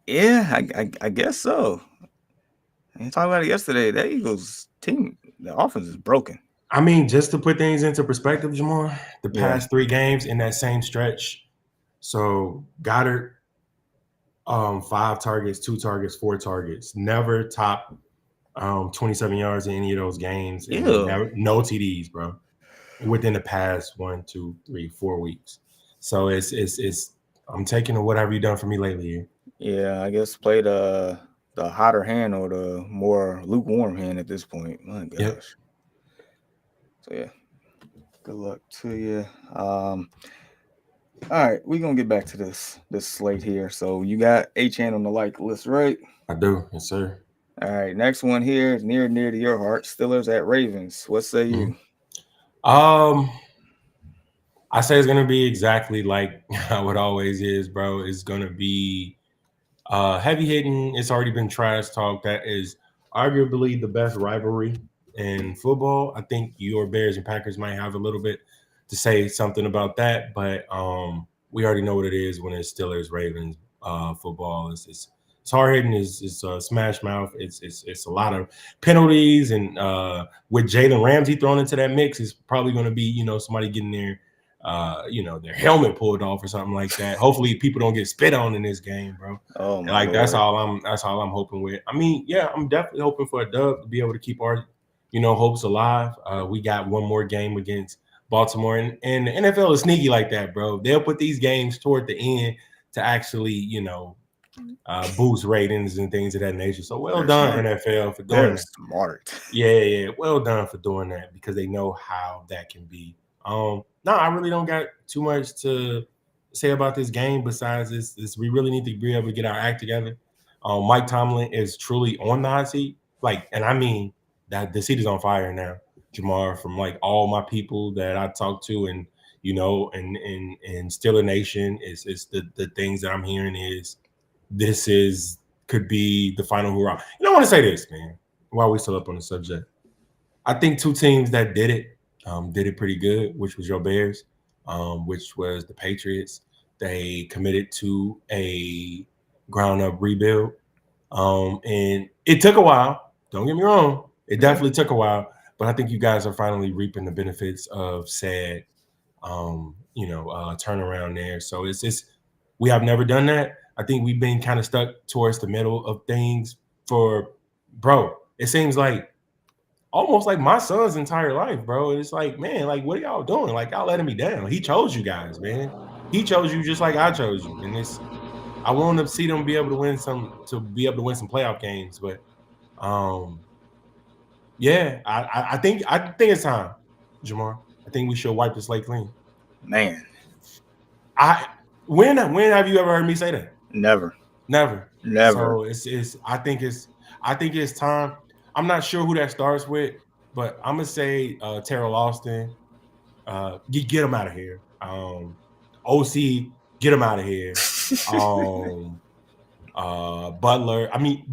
Yeah, I guess so. I talked about it yesterday. That Eagles team, the offense is broken. I mean, just to put things into perspective, Jahmyr, the Yeah. past 3 games in that same stretch. So Goddard, 5 targets, 2 targets, 4 targets. Never top 27 yards in any of those games, and Ew. never, no TDs, bro, within the past 1, 2, 3, 4 weeks. So it's. I'm taking whatever you done for me lately here. Yeah, I guess play the hotter hand or the more lukewarm hand at this point. My Yep, gosh. So yeah, good luck to you. Um, all right, we're gonna get back to this slate here. So you got H-Hand on the like list, right? I do, yes, sir. All right, next one here is near to your heart. Steelers at Ravens. What say Mhm. you? I say it's gonna be exactly like how it always is, bro. It's gonna be heavy hitting. It's already been trash talk. That is arguably the best rivalry in football. I think your Bears and Packers might have a little bit to say something about that, but we already know what it is when it's Steelers Ravens football. It's hard hitting. It's smash mouth. It's a lot of penalties, and with Jalen Ramsey thrown into that mix, it's probably going to be somebody getting their helmet pulled off or something like that. Hopefully, people don't get spit on in this game, bro. Oh my Like that's lord. all I'm hoping with. I mean, yeah, I'm definitely hoping for a dub to be able to keep our hopes alive. We got one more game against Baltimore, and the NFL is sneaky like that, bro. They'll put these games toward the end to actually boost ratings and things of that nature. So well They're done smart. NFL for doing They're that. smart. Yeah, well done for doing that because they know how that can be. No, I really don't got too much to say about this game besides this we really need to be able to get our act together. Mike Tomlin is truly on the hot seat. Like, and I mean that the seat is on fire now, Jamar, from like all my people that I talk to and and Steeler Nation is the things that I'm hearing is this is could be the final hurrah. I want to say this, man, while we still up on the subject. I think 2 teams that did it pretty good, which was your Bears, which was the Patriots. They committed to a ground up rebuild. And it took a while. Don't get me wrong. It Yeah. definitely took a while. But I think you guys are finally reaping the benefits of said turnaround there. So it's we have never done that. I think we've been kind of stuck towards the middle of things for bro. It seems like almost like my son's entire life, bro. It's like, man, like what are y'all doing? Like y'all letting me down. He chose you guys, man. He chose you just like I chose you. And it's I want to see them be able to win some playoff games. But um yeah, I think it's time, Jamar. I think we should wipe the slate clean. Man, I when have you ever heard me say that? never. Never. Never. So it's I think it's time. I'm not sure who that starts with, but I'm gonna say Terrell Austin. Get him out of here. OC, get him out of here. Um, Butler. I mean,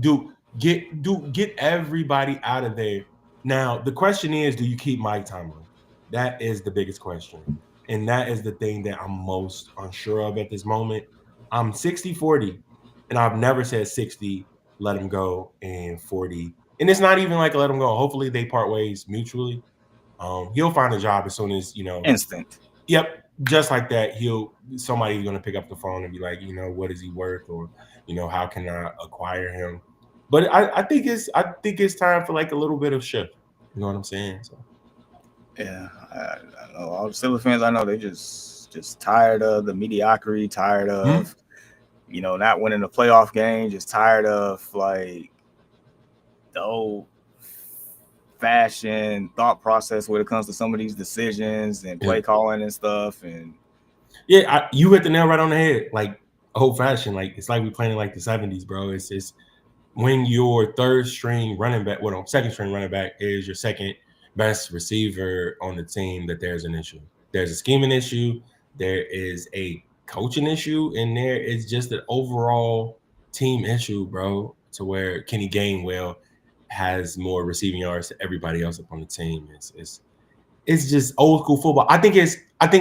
get everybody out of there. Now the question is, do you keep Mike Tomlin? That is the biggest question. And that is the thing that I'm most unsure of at this moment. I'm 60-40, and I've never said 60, let him go, and 40. And it's not even like let him go. Hopefully they part ways mutually. He'll find a job as soon as Instant. Yep, just like that, somebody's gonna pick up the phone and be like, what is he worth, or how can I acquire him? But I think it's time for like a little bit of shift. You know what I'm saying? So Yeah, I know all the Steelers fans. I know they just tired of the mediocrity, tired hmm? of not winning the playoff game, just tired of like the old fashioned thought process when it comes to some of these decisions and Yeah, play calling and stuff. And yeah. You hit the nail right on the head. Like old fashioned. Like it's like we playing in like the '70s, bro. It's when your third string running back, well, no, second string running back is your second best receiver on the team, that there's an issue. There's a scheming issue. There is a coaching issue, and there is just an overall team issue, bro, to where Kenny Gainwell has more receiving yards than everybody else up on the team. It's just old school football. I think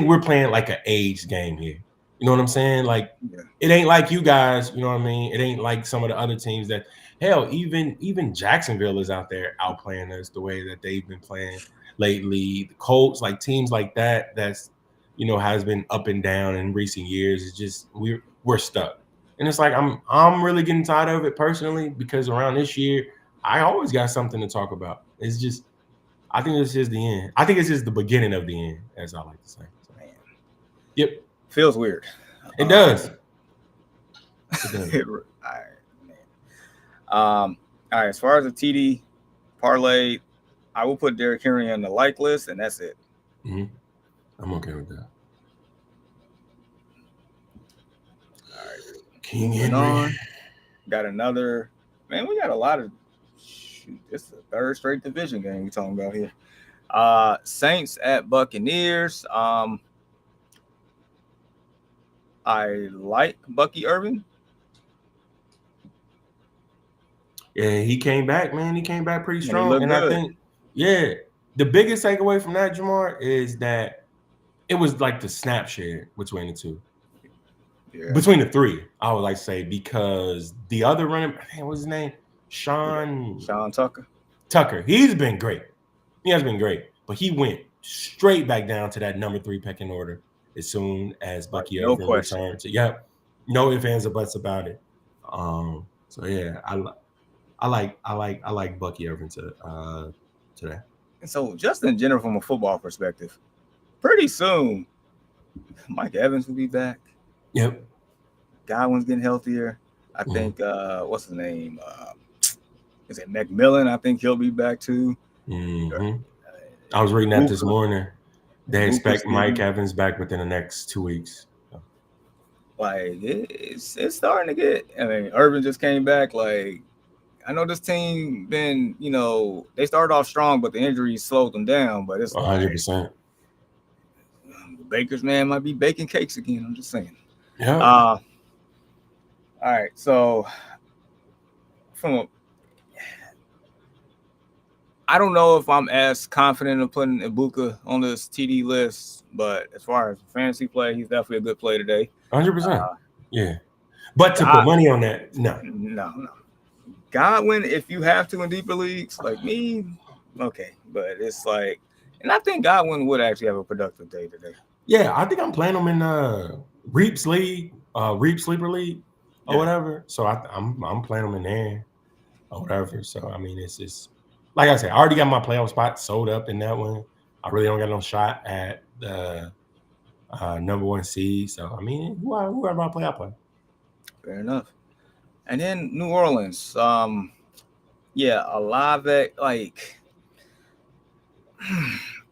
we're playing like an age game here. You know what I'm saying? Like yeah, it ain't like you guys, you know what I mean? It ain't like some of the other teams that hell, even Jacksonville is out there outplaying us the way that they've been playing lately. The Colts, like teams like that, that's has been up and down in recent years. It's just we're stuck. And it's like I'm really getting tired of it personally, because around this year, I always got something to talk about. It's just I think this is the end. I think this is the beginning of the end, as I like to say. So, man, yep, feels weird. it does. It does. All right, man. All right. As far as the TD parlay, I will put Derrick Henry on the like list, and that's it. Mm-hmm. I'm okay with that. All right. King Moving Henry. on. Got another. Man, we got a lot of. Shoot, this is the third straight division game we talking about here. Saints at Buccaneers. I like Bucky Irvin. Yeah, he came back, man. He came back pretty And he strong. looked And I good. think, yeah, the biggest takeaway from that, Jahmyr, is that it was like the snap share between the two. Yeah. Between the three, I would like to say, because the other running, what's his name? Yeah. Sean Sean Tucker. Tucker. He's been great. He has been great. But he went straight back down to that number 3 pecking order as soon as Like, Bucky no Irvin question. returned. So, yep, no ifs, ands, or buts about it. So yeah, I like Bucky Irvin today. And so, just in general, from a football perspective, pretty soon, Mike Evans will be back. Yep. Godwin's getting healthier. I Mm-hmm. think, what's his name? Is it McMillan? I think he'll be back too. Mm-hmm. I was reading that this Buka. morning. They Buka's expect Mike getting Evans back within the next 2 weeks. So, like it's starting to get. I mean, Urban just came back. Like I know this team been, they started off strong, but the injuries slowed them down. But it's like 100%. the Baker's man might be baking cakes again. I'm just saying. Yep. All right. So from a, I don't know if I'm as confident in putting Ibuka on this TD list, but as far as fantasy play, he's definitely a good play today. 100%. Uh, Yeah. But to put God, money on that, no. no. Godwin, if you have to in deeper leagues, like me, okay. But it's like, and I think Godwin would actually have a productive day today. Yeah, I think I'm playing them in Reaps League, Reap Sleeper League, or Yeah. whatever. So I'm playing them in there or whatever. So I mean, it's just like I said, I already got my playoff spot sold up in that one. I really don't got no shot at the number 1 seed. So I mean, whoever I play, I play. Fair enough. And then New Orleans, yeah, Olave, like,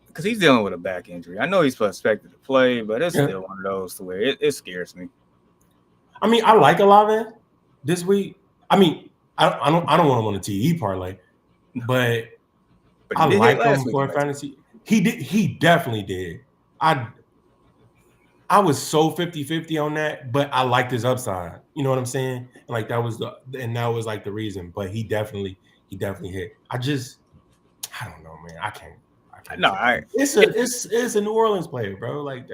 because he's dealing with a back injury. I know he's expected to play, but it's Yeah. still one of those to where it scares me. I mean, I like Olave this week. I mean, I don't want him on the TE parlay, but But I he did hit like last him week. for a fantasy. He did. He definitely did. I was so 50-50 on that, but I liked his upside. You know what I'm saying? Like that was like the reason. But he definitely hit. I don't know, man. I can't No, trust him. It's a New Orleans player, bro. Like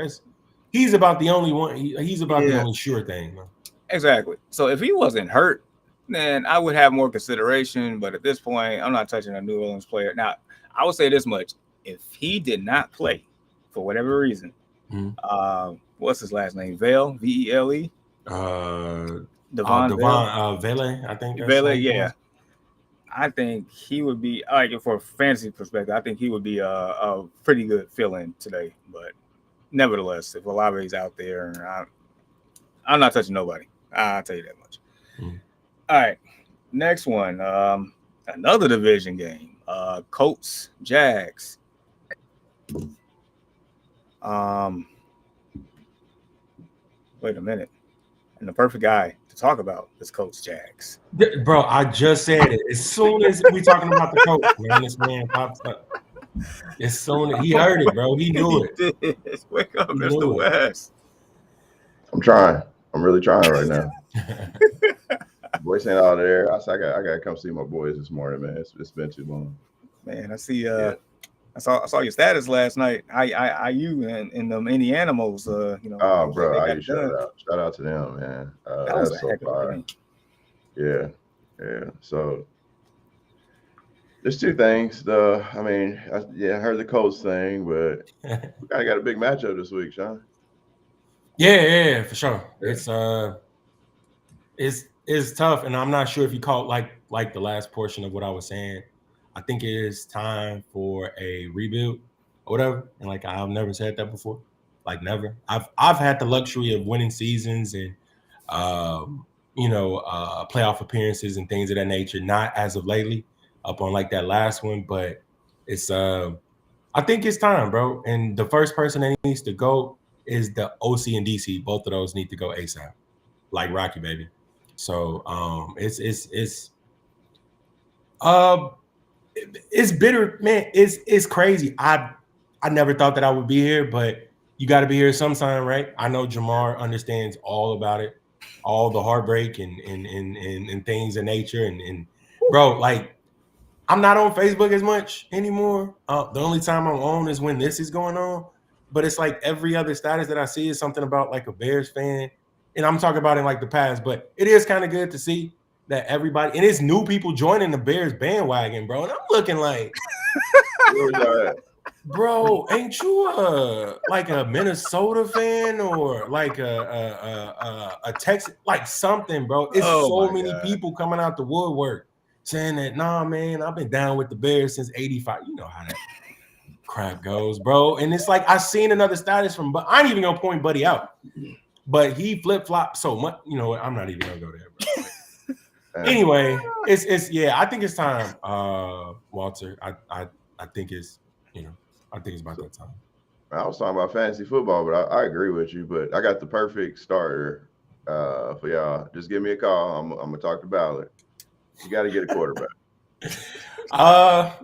he's about the only one. He's about the yeah, only sure thing. Man. exactly. So if he wasn't hurt, then I would have more consideration. But at this point, I'm not touching a New Orleans player. Now, I would say this much: if he did not play for whatever reason, What's his last name? Vale, Vele. Devon Vale. Vele, I think that's Vele, how you yeah. pronounce I think he would be like for fantasy perspective. I think he would be a pretty good fill-in today. But nevertheless, if Olave's out there, I'm not touching nobody. I'll tell you that much. it. All right, next one. Another division game. Colts, Jags. Um, Wait a minute. And the perfect guy to talk about is Colts, Jags. Bro, I just said it. As soon as we talking about the coach, man, this man pops up. As soon as he heard it, bro, he knew it. Did. Wake up, He Mr. knew West. I'm trying. I'm really trying right now. Boys ain't out there. I gotta come see my boys this morning, man. It's been too long. Man, I see. I saw your status last night. You and them Indianimals. Oh, bro, they I got shout out to them, man. That was that's a so heck of a fire. game. Yeah. So there's two things. I heard the Colts thing, but we kind of got a big matchup this week, Sean. Yeah, for sure. It's tough, and I'm not sure if you caught like the last portion of what I was saying. I think it is time for a rebuild or whatever. And like I've never said that before. Like never. I've had the luxury of winning seasons and playoff appearances and things of that nature. Not as of lately, up on like that last one, but it's I think it's time, bro. And the first person that needs to go is the OC and DC. Both of those need to go ASAP, like Rocky, baby. So it's bitter, man. It's crazy. I never thought that I would be here, but you got to be here sometime, right? I know Jahmyr understands all about it, all the heartbreak and things of nature. And bro, like I'm not on Facebook as much anymore. The only time I'm on is when this is going on. But it's like every other status that I see is something about like a Bears fan. And I'm talking about in like the past, but it is kind of good to see that everybody, and it's new people joining the Bears bandwagon, bro. And I'm looking like, bro, ain't you like a Minnesota fan or like a Texas, like something, bro? It's so many people coming out the woodwork saying that, nah, man, I've been down with the Bears since '85. You know how that crap goes, bro. And it's like I seen another status from, but I ain't even gonna point Buddy out, but he flip flopped so much. You know what? I'm not even gonna go there, bro. Anyway, it's yeah. I think it's time, Walter. I think it's I think it's about that time. I was talking about fantasy football, but I agree with you. But I got the perfect starter for y'all. Just give me a call. I'm gonna talk to Ballard. You got to get a quarterback.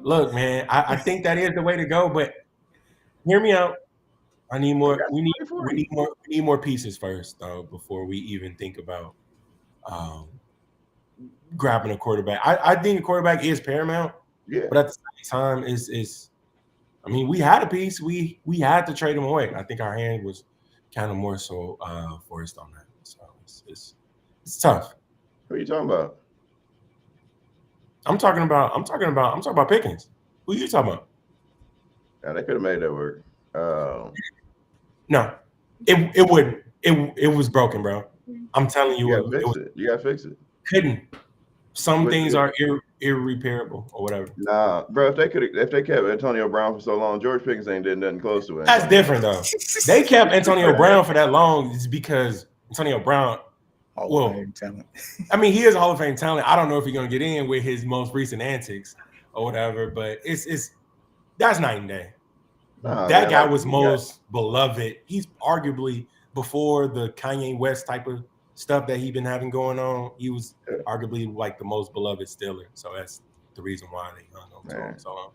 Look, man, I think that is the way to go. But hear me out. I need more. We need more pieces first, though, before we even think about grabbing a quarterback. I think a quarterback is paramount. Yeah. But at the same time, is I mean, we had a piece. We had to trade him away. I think our hand was kind of more so forced on that. So it's tough. Who are you talking about? I'm talking about Pickens. Who are you talking about? Yeah, they could have made that work. No, it wouldn't. It was broken, bro. I'm telling you, you gotta fix it. Couldn't. Some things are irreparable or whatever. Nah, bro. If they kept Antonio Brown for so long, George Pickens ain't did nothing close to it. That's different though. They kept Antonio Brown for that long is because Antonio Brown. Hall of Fame talent. I mean, he is a Hall of Fame talent. I don't know if he's gonna get in with his most recent antics or whatever, but it's that's night and day. That guy was most beloved. He's arguably before the Kanye West type of stuff that he's been having going on. He was arguably like the most beloved Steeler. So that's the reason why they hung on to him so long.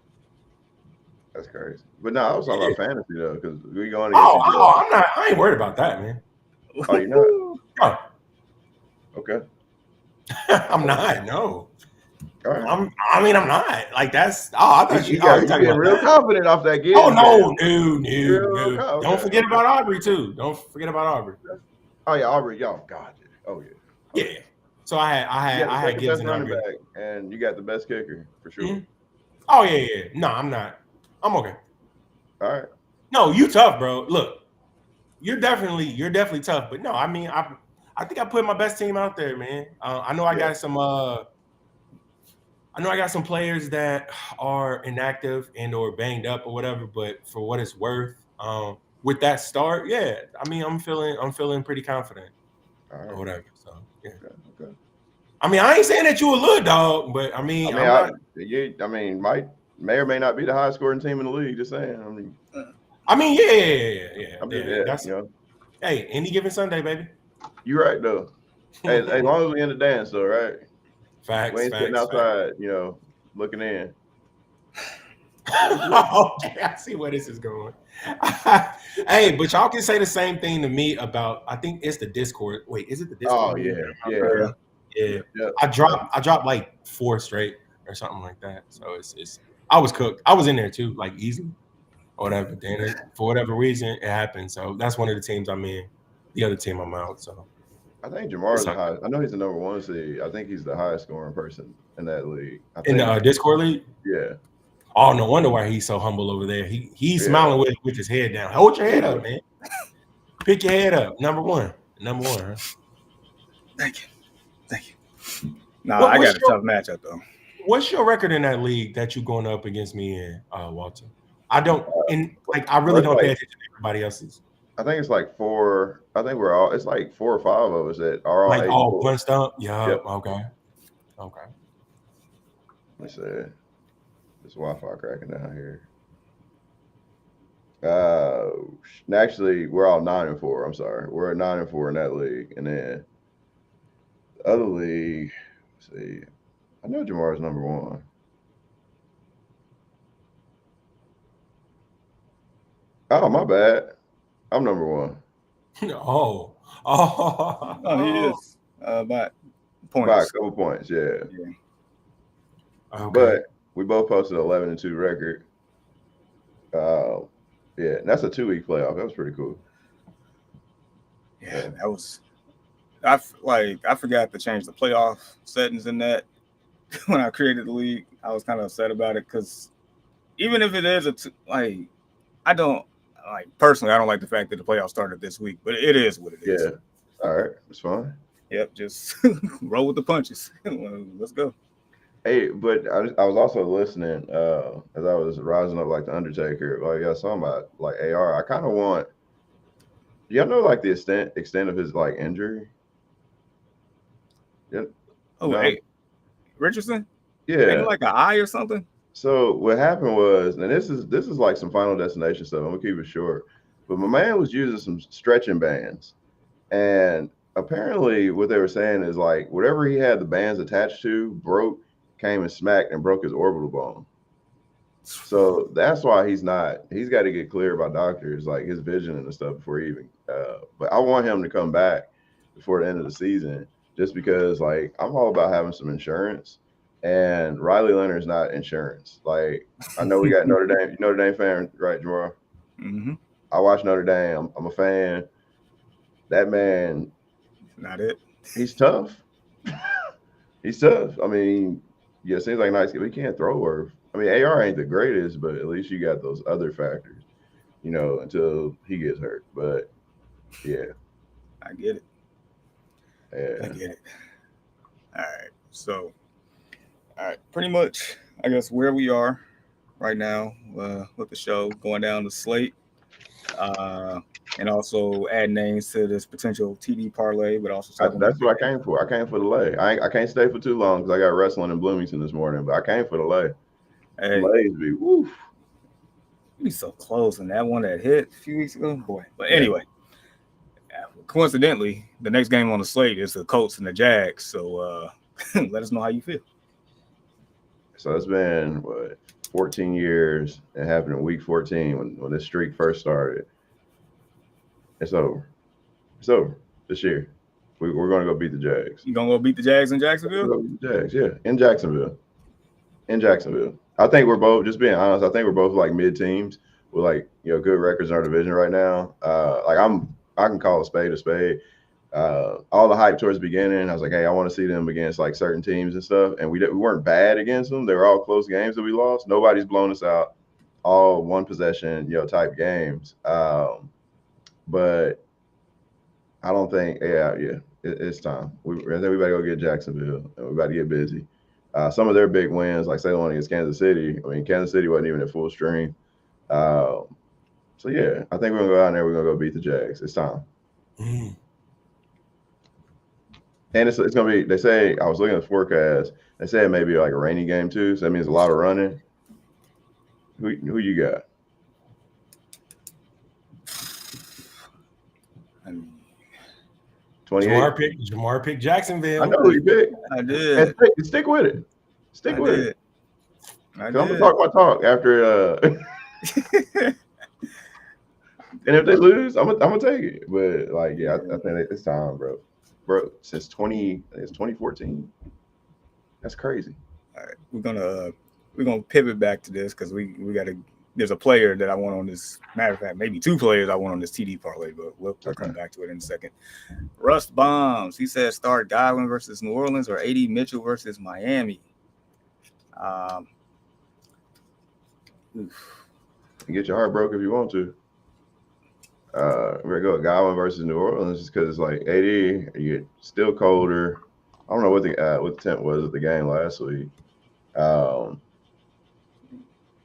That's crazy. But no, I was talking about fantasy though, because we going. I ain't worried about that, man. Oh, you know? No. Okay. I'm not. No. All right. I'm not. Like that's. I thought you getting real confident off that game. Oh no. Don't forget about Aubrey too. Don't forget about Aubrey. Oh yeah, Aubrey. Y'all, God. Oh yeah. Yeah. So I had Gibbs and running back, and you got the best kicker for sure. Mm-hmm. Oh yeah. No, I'm not. I'm okay. All right. No, you tough, bro. Look, you're definitely tough. But no, I mean, I think I put my best team out there, man. I know I got some. I know I got some players that are inactive and or banged up or whatever. But for what it's worth, with that start, yeah, I mean, I'm feeling pretty confident or whatever. So yeah. Okay. I mean, I ain't saying that you a little dog, but I mean, I'm not. May or may not be the highest scoring team in the league. Just saying. Yeah. That's hey, any given Sunday, baby. You're right though. Hey, as long as we in the dance though, right? Facts. We ain't sitting outside, looking in. Okay, I see where this is going. Hey, but y'all can say the same thing to me about. I think it's the Discord. Wait, is it the Discord? Oh yeah. I dropped like 4 straight or something like that. So it's. I was cooked. I was in there too, like easily or whatever. But then for whatever reason, it happened. So that's one of the teams I'm in. The other team I'm out. So I think Jahmyr is the highest. I know he's the number 1 seed. I think he's the highest scoring person in that league. In the Discord league? Yeah. Oh, no wonder why he's so humble over there. He's smiling with his head down. Hold your head up, man. Pick your head up. Number one. Huh? Thank you. Nah, I got a tough matchup though. What's your record in that league that you going up against me in, Walter? I don't I really don't pay attention to everybody else's. I think it's like 4. I think it's like 4 or 5 of us that are all all punched up. Yeah. Yep. Okay. Let me see. This Wi-Fi cracking down here. Actually, we're all 9-4. I'm sorry, we're at 9-4 in that league, and then the other league. Let's see, I know Jahmyr's number 1. Oh, my bad. I'm number 1. Oh, he is. By points. By a couple points, yeah. Okay. But we both posted 11-2 record. Yeah, and that's a 2-week playoff. That was pretty cool. Yeah, that was. I forgot to change the playoff settings in that when I created the league. I was kind of upset about it because even if it is I don't personally. I don't like the fact that the playoffs started this week, but it is what it is. Yeah. All right, it's fine. Yep, just roll with the punches. Let's go. Hey, but I was also listening as I was rising up like the Undertaker. Like I was talking about like AR. I kind of want. Do y'all know like the extent of his like injury? Yeah. Oh, no? Hey, Richardson. Yeah. Ain't like an eye or something. So what happened was, and this is like some Final Destination stuff. I'm gonna keep it short. But my man was using some stretching bands, and apparently what they were saying is like whatever he had the bands attached to came and smacked and broke his orbital bone. So that's why he's got to get cleared by doctors, like his vision and stuff before he even. But I want him to come back before the end of the season, just because like I'm all about having some insurance, and Riley Leonard's not insurance. Like I know we got Notre Dame, Notre Dame fan, right, Jahmyr? Mm-hmm. I watch Notre Dame. I'm a fan. That man, not it. He's tough. He's tough. I mean. Yeah, seems like nice. He can't throw worth. I mean, AR ain't the greatest, but at least you got those other factors, until he gets hurt. But yeah, I get it. Yeah, I get it. All right. Pretty much, I guess where we are right now with the show going down the slate, and also add names to this potential TD parlay, but also that's what I came for. I came for the lay. I can't stay for too long because I got wrestling in Bloomington this morning, but I came for the lay. Hey, lays be woof. You be so close, and that one that hit a few weeks ago, boy. But anyway, coincidentally, the next game on the slate is the Colts and the Jags. So let us know how you feel. So it's been 14 years. It happened in week 14 when this streak first started. It's over. It's over this year. We're going to go beat the Jags. You going to go beat the Jags in Jacksonville? Go beat the Jags, yeah, in Jacksonville. I think we're both, just being honest, I think we're both like mid teams with like, good records in our division right now. I can call a spade a spade. All the hype towards the beginning, I was like, hey, I want to see them against like certain teams and stuff. And we weren't bad against them. They were all close games that we lost. Nobody's blown us out. All one possession, type games. but I don't think. It's time. I think we better go get Jacksonville, and we about to get busy. Some of their big wins, like say the one against Kansas City. I mean, Kansas City wasn't even at full stream. So yeah, I think we're gonna go out there. We're gonna go beat the Jags. It's time. Mm. And it's gonna be. They say I was looking at the forecast. They say it may be like a rainy game too. So that means a lot of running. Who you got? I mean, 28. Jahmyr picked Jacksonville. I know who you picked. I did. And stick with it. Stick with it. I I'm gonna did. talk my talk after. And if they lose, I'm gonna take it. But like, yeah, I think it's time, bro. Bro, since 2014. That's crazy. All right, we're gonna pivot back to this because we got to. There's a player that I want on this. Matter of fact, maybe two players I want on this TD parlay, but we'll come back to it in a second. Rust Bombs. He said start Godwin versus New Orleans or AD Mitchell versus Miami. You get your heart broke if you want to. We're gonna go with Godwin versus New Orleans just because it's like 80. You get still colder. I don't know what the temp was at the game last week.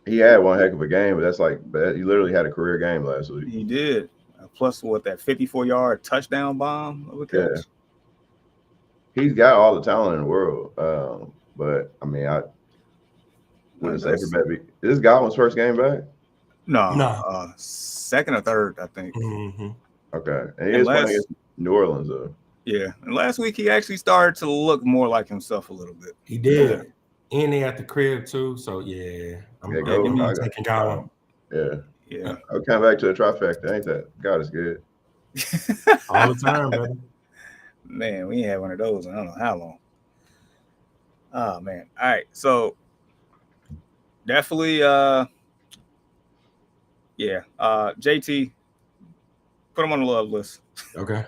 He had one heck of a game, but he literally had a career game last week. He did. Plus, that 54-yard touchdown bomb of a catch? Yeah. He's got all the talent in the world. But I mean, I wouldn't say for baby. Is this Godwin's first game back? No. Second or third, I think. Mm-hmm. Okay. And he is playing against New Orleans, though. Yeah. And last week, he actually started to look more like himself a little bit. He did. And they at the crib, too. So, yeah. I'm taking Godwin. Yeah. I'll come back to the trifecta, ain't that? God is good. All the time, brother. Man, we ain't had one of those in I don't know how long. Oh, man. All right. So, definitely, JT, put him on the love list. Okay.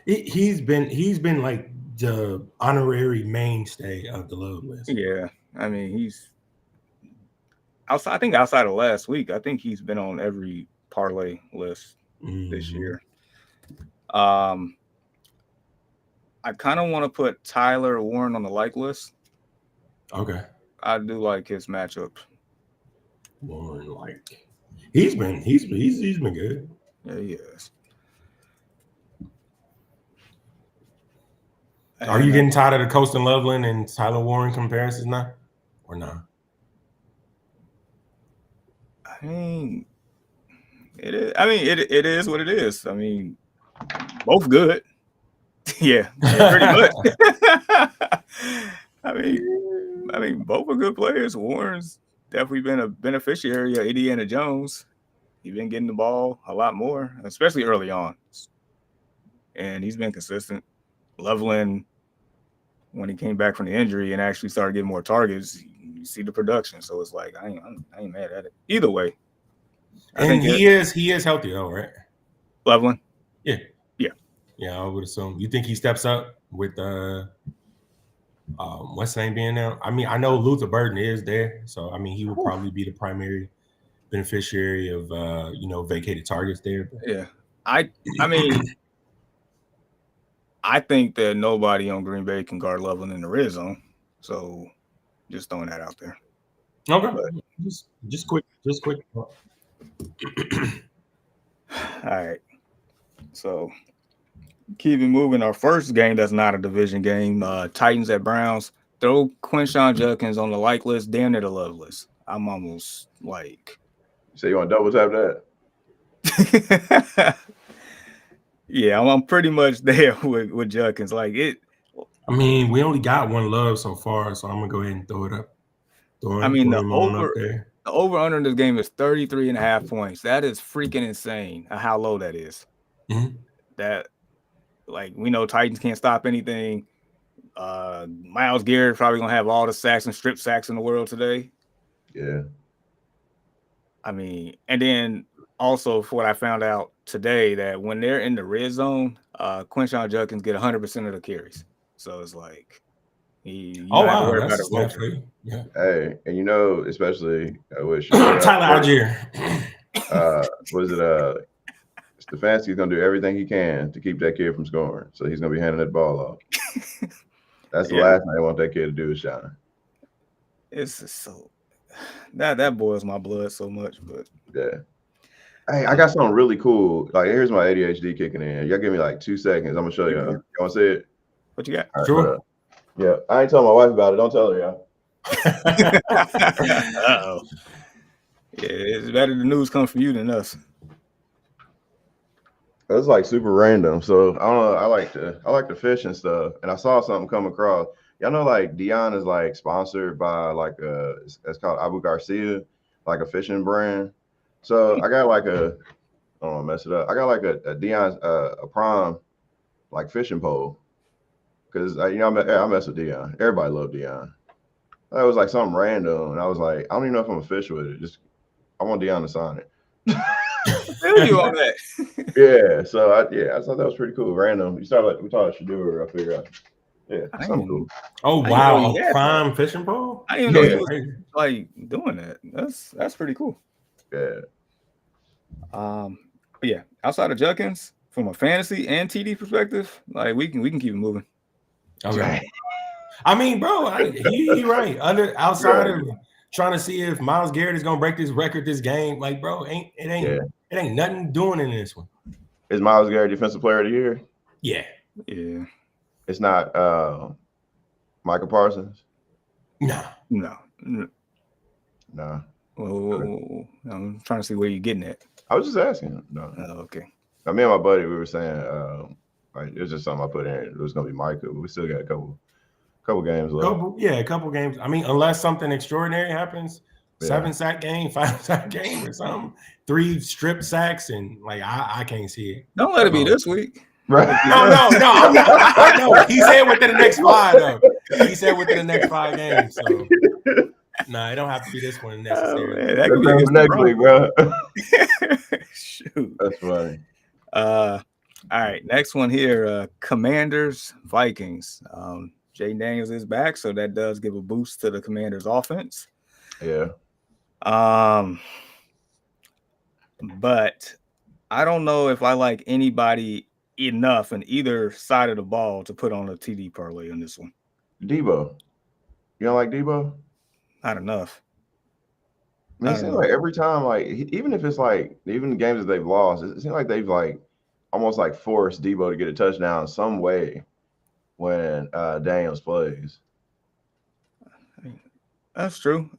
He's been like the honorary mainstay of the love list. Yeah. I mean, he's outside. I think outside of last week, I think he's been on every parlay list this year. I kind of want to put Tyler Warren on the like list. Okay. I do like his matchup. Warren, like he's been good. Yeah, he is. Are you getting tired of the Coastin Loveland and Tyler Warren comparisons now, or not? I mean, it is. I mean, it is what it is. I mean, both good. Yeah, pretty much. I mean, both are good players. Warren's definitely been a beneficiary of Indiana Jones. He's been getting the ball a lot more, especially early on, and he's been consistent. Loveland, when he came back from the injury and actually started getting more targets, you see the production. So it's like I ain't mad at it either way. And he is healthy though, right? Loveland, yeah. I would assume. You think he steps up with what's his name being there? I mean, I know Luther Burden is there, so I mean he would probably be the primary beneficiary of vacated targets there. But. Yeah, I mean. I think that nobody on Green Bay can guard Loveland in the red zone. So just throwing that out there. Okay. But, just quick. All right. So keeping moving. Our first game that's not a division game, Titans at Browns. Throw Quinshon Judkins on the like list, damn near the love list. I'm almost like. So you want to double tap that? Yeah, I'm pretty much there with Judkins. Like it. I mean, we only got one love so far, so I'm gonna go ahead and throw it up. The over under in this game is 33.5 points. That is freaking insane. How low that is. Mm-hmm. That, like, we know Titans can't stop anything. Myles Garrett probably gonna have all the sacks and strip sacks in the world today. Yeah. I mean, and then also for what I found out today that when they're in the red zone, Quinshon Judkins get 100% of the carries. So it's like that's definitely Hey, and especially with Tyler Algier. Was it Stefanski's gonna do everything he can to keep that kid from scoring. So he's gonna be handing that ball off. That's the last thing I want that kid to do is shine. It's just so that boils my blood so much, but yeah. Hey, I got something really cool. Like, here's my ADHD kicking in. Y'all give me like 2 seconds. I'm gonna show y'all. You want to see it? What you got? Right, sure. Yeah, I ain't telling my wife about it. Don't tell her, y'all. Uh-oh. Yeah, it's better the news comes from you than us. It's like super random. So I don't know. I like to fish and stuff. And I saw something come across. Y'all know, like Dion is like sponsored by like it's called Abu Garcia, like a fishing brand. So I got like I don't want to mess it up. I got like a Dion's a prime like fishing pole because I mess with Dion. Everybody love Dion. That was like something random, and I was like, I don't even know if I'm gonna fish with it. Just I want Dion to sign it. Feel you on that. Yeah, so I thought that was pretty cool. Random. We thought I should do it. I figured out. Yeah, something cool. Oh wow, a prime fishing pole. I didn't even know he was like doing that. That's pretty cool. Yeah. But yeah, outside of Judkins, from a fantasy and TD perspective, like we can keep it moving. Okay. I mean, bro, he right. Outside of trying to see if Myles Garrett is gonna break this record this game, like, bro, it ain't nothing doing in this one. Is Myles Garrett Defensive Player of the Year? Yeah. It's not Michael Parsons? No. Well, I'm trying to see where you're getting at. I was just asking. No. Okay. Now, me and my buddy, we were saying, like, it was just something I put in. It was gonna be Michael, but we still got a couple games left. A couple games. I mean, unless something extraordinary happens, 7-sack game, 5-sack game, or something, 3 strip sacks, and like I can't see it. Don't let it be this week. Right? No, I'm not. I know. He said within the next 5, though. He said within the next 5 games. So nah, it don't have to be this one necessarily. Man, that could be next week, bro. Shoot, that's funny. All right, next one here. Commanders Vikings. Jay Daniels is back, so that does give a boost to the Commanders offense. Yeah. But I don't know if I like anybody enough on either side of the ball to put on a TD parlay on this one. Debo. You don't like Debo? Not enough. I mean, it seems like every time, like, even if it's like, even the games that they've lost, it seems like they've like almost like forced Debo to get a touchdown some way when Daniels plays. That's true.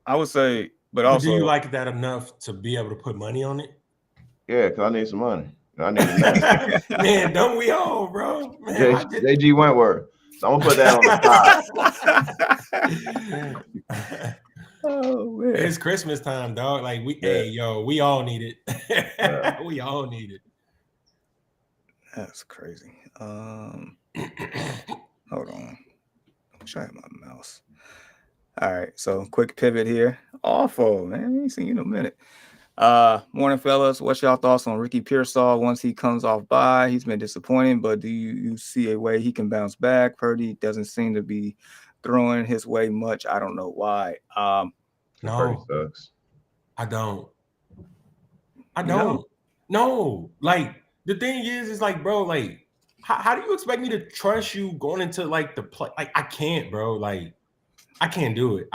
I would say, but also, do you like that enough to be able to put money on it? Yeah, because I need some money. I need it now. Man, don't we all, bro? Man, JG Wentworth. So I'm gonna put that on the top. Oh man, it's Christmas time, dog. Like we all need it. We all need it. That's crazy. Hold on. I'm trying my mouse. All right, so quick pivot here. Awful, man. I ain't seen you in a minute. Morning, fellas. What's y'all thoughts on Ricky Pearsall once he comes off bye? He's been disappointing, but do you see a way he can bounce back? Purdy doesn't seem to be throwing his way much. I don't know why. Purdy sucks. I don't. No. Like, the thing is like, bro, like, how do you expect me to trust you going into like the play? Like, I can't, bro. Like, I can't do it.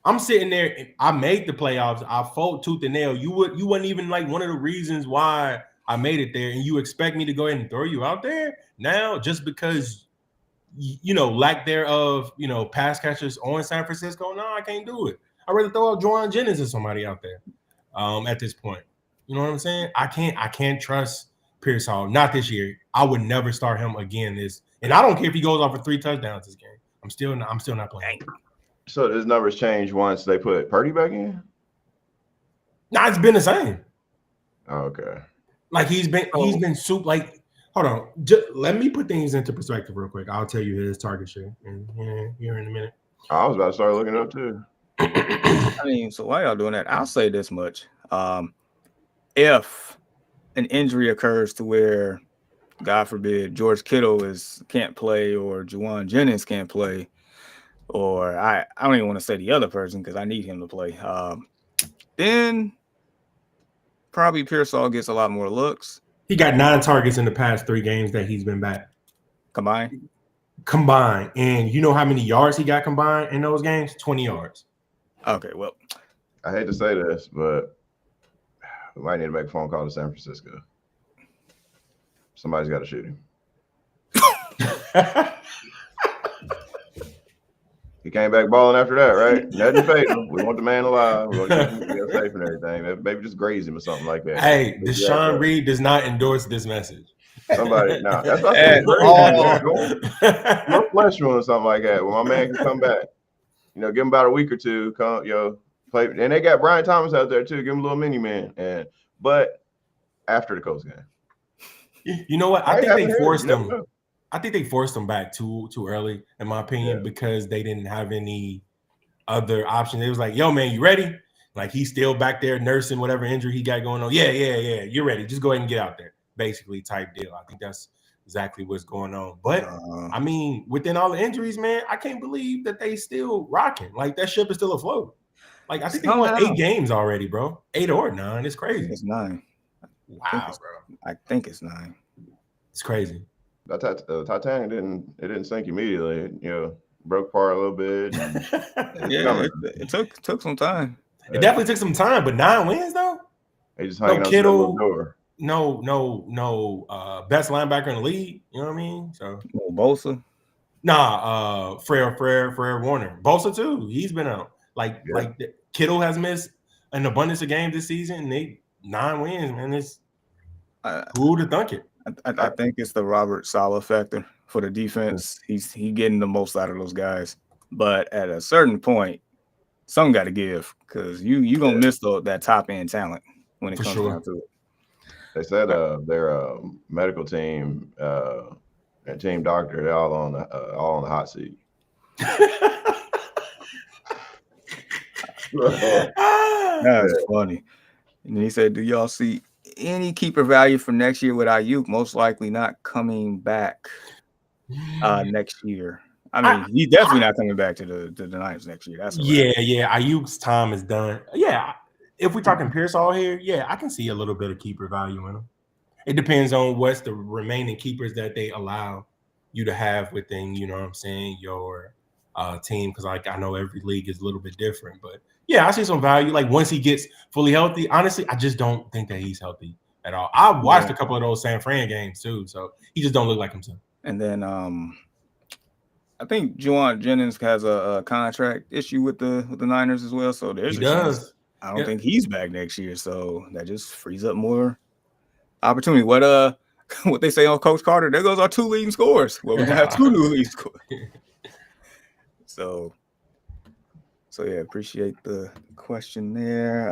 I'm sitting there. And I made the playoffs. I fought tooth and nail. You wasn't even like one of the reasons why I made it there, and you expect me to go ahead and throw you out there now just because lack thereof, pass catchers on San Francisco. No, I can't do it. I'd rather throw out Juwan Jennings or somebody out there. At this point, you know what I'm saying? I can't trust Pearsall. Not this year. I would never start him again. And I don't care if he goes off for 3 touchdowns this game. I'm still not playing. So his numbers changed once they put Purdy back in? Nah, it's been the same. Oh, okay. Like he's been soup. Like, hold on. Let me put things into perspective real quick. I'll tell you his target share here in a minute. I was about to start looking up too. I mean, so why y'all doing that? I'll say this much. If an injury occurs to where, God forbid, George Kittle can't play or Juwan Jennings can't play, or I don't even want to say the other person because I need him to play, then probably Pearsall gets a lot more looks. He got 9 targets in the past 3 games that he's been back. Combined. And you know how many yards he got combined in those games? 20 yards. Okay, well. I hate to say this, but we might need to make a phone call to San Francisco. Somebody's got to shoot him. He came back balling after that, right? Nothing fatal. We want the man alive. We want to keep him safe and everything. Maybe just graze him or something like that. Hey, Deshaun Reed does not endorse this message. Somebody, no, that's not no flesh wound or something like that. When my man can come back, give him about a week or two. Come, play. And they got Brian Thomas out there too. Give him a little mini man. But after the Colts game, you know what? I think they forced him. I think they forced him back too early, in my opinion, because they didn't have any other option. They was like, "Yo, man, you ready?" Like he's still back there nursing whatever injury he got going on. Yeah, you're ready. Just go ahead and get out there. Basically, type deal. I think that's exactly what's going on. But I mean, within all the injuries, man, I can't believe that they still rocking. Like that ship is still afloat. Like I think they won 8 games already, bro. 8 or 9. It's crazy. It's 9. Wow, bro. I think it's 9. It's crazy. The Titanic didn't sink immediately. Broke apart a little bit. It took some time. It definitely took some time, but 9 wins though. They just hanging on the door. No, best linebacker in the league. You know what I mean? So no Bosa. Nah, Fred Warner. Bosa too. He's been out. Like Kittle has missed an abundance of games this season. And they 9 wins, man. It's who would have thunk it? I think it's the Robert Saleh factor for the defense. He's getting the most out of those guys, but at a certain point, some got to give because you gonna miss that top end talent when it comes down to it. They said their medical team and team doctor, they're all on the hot seat. That's funny. And then he said, "Do y'all see any keeper value for next year with Ayuk most likely not coming back next year?" I mean, he's definitely not coming back to the Niners next year. That's Ayuk's time is done. Yeah, if we're talking Pearsall here, I can see a little bit of keeper value in him. It depends on what's the remaining keepers that they allow you to have within, your team. Because I know every league is a little bit different, but I see some value. Like once he gets fully healthy, honestly, I just don't think that he's healthy at all. I watched a couple of those San Fran games too, so he just don't look like himself. And then I think Juwan Jennings has a contract issue with the Niners as well. So there's chance. I don't think he's back next year, so that just frees up more opportunity. What they say on Coach Carter? There goes our 2 leading scorers. Well, we're gonna have 2 new leading scorers. So appreciate the question there.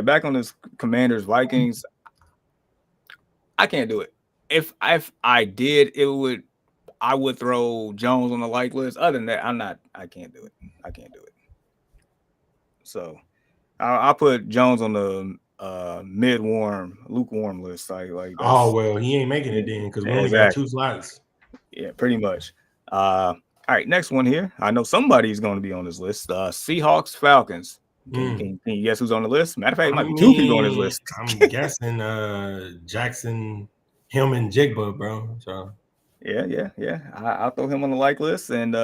Back on this Commanders Vikings. I can't do it. If I did, I would throw Jones on the like list. Other than that, I can't do it. So I'll put Jones on the lukewarm list. Like oh well, he ain't making it then because we only got 2 slots. Yeah, pretty much. All right, next one here. I know somebody's going to be on this list. Seahawks, Falcons. Can you guess who's on the list? Matter of fact, it might be 2 people on this list. I'm guessing Jackson, him, and Jigba, bro. So yeah. I'll throw him on the like list. And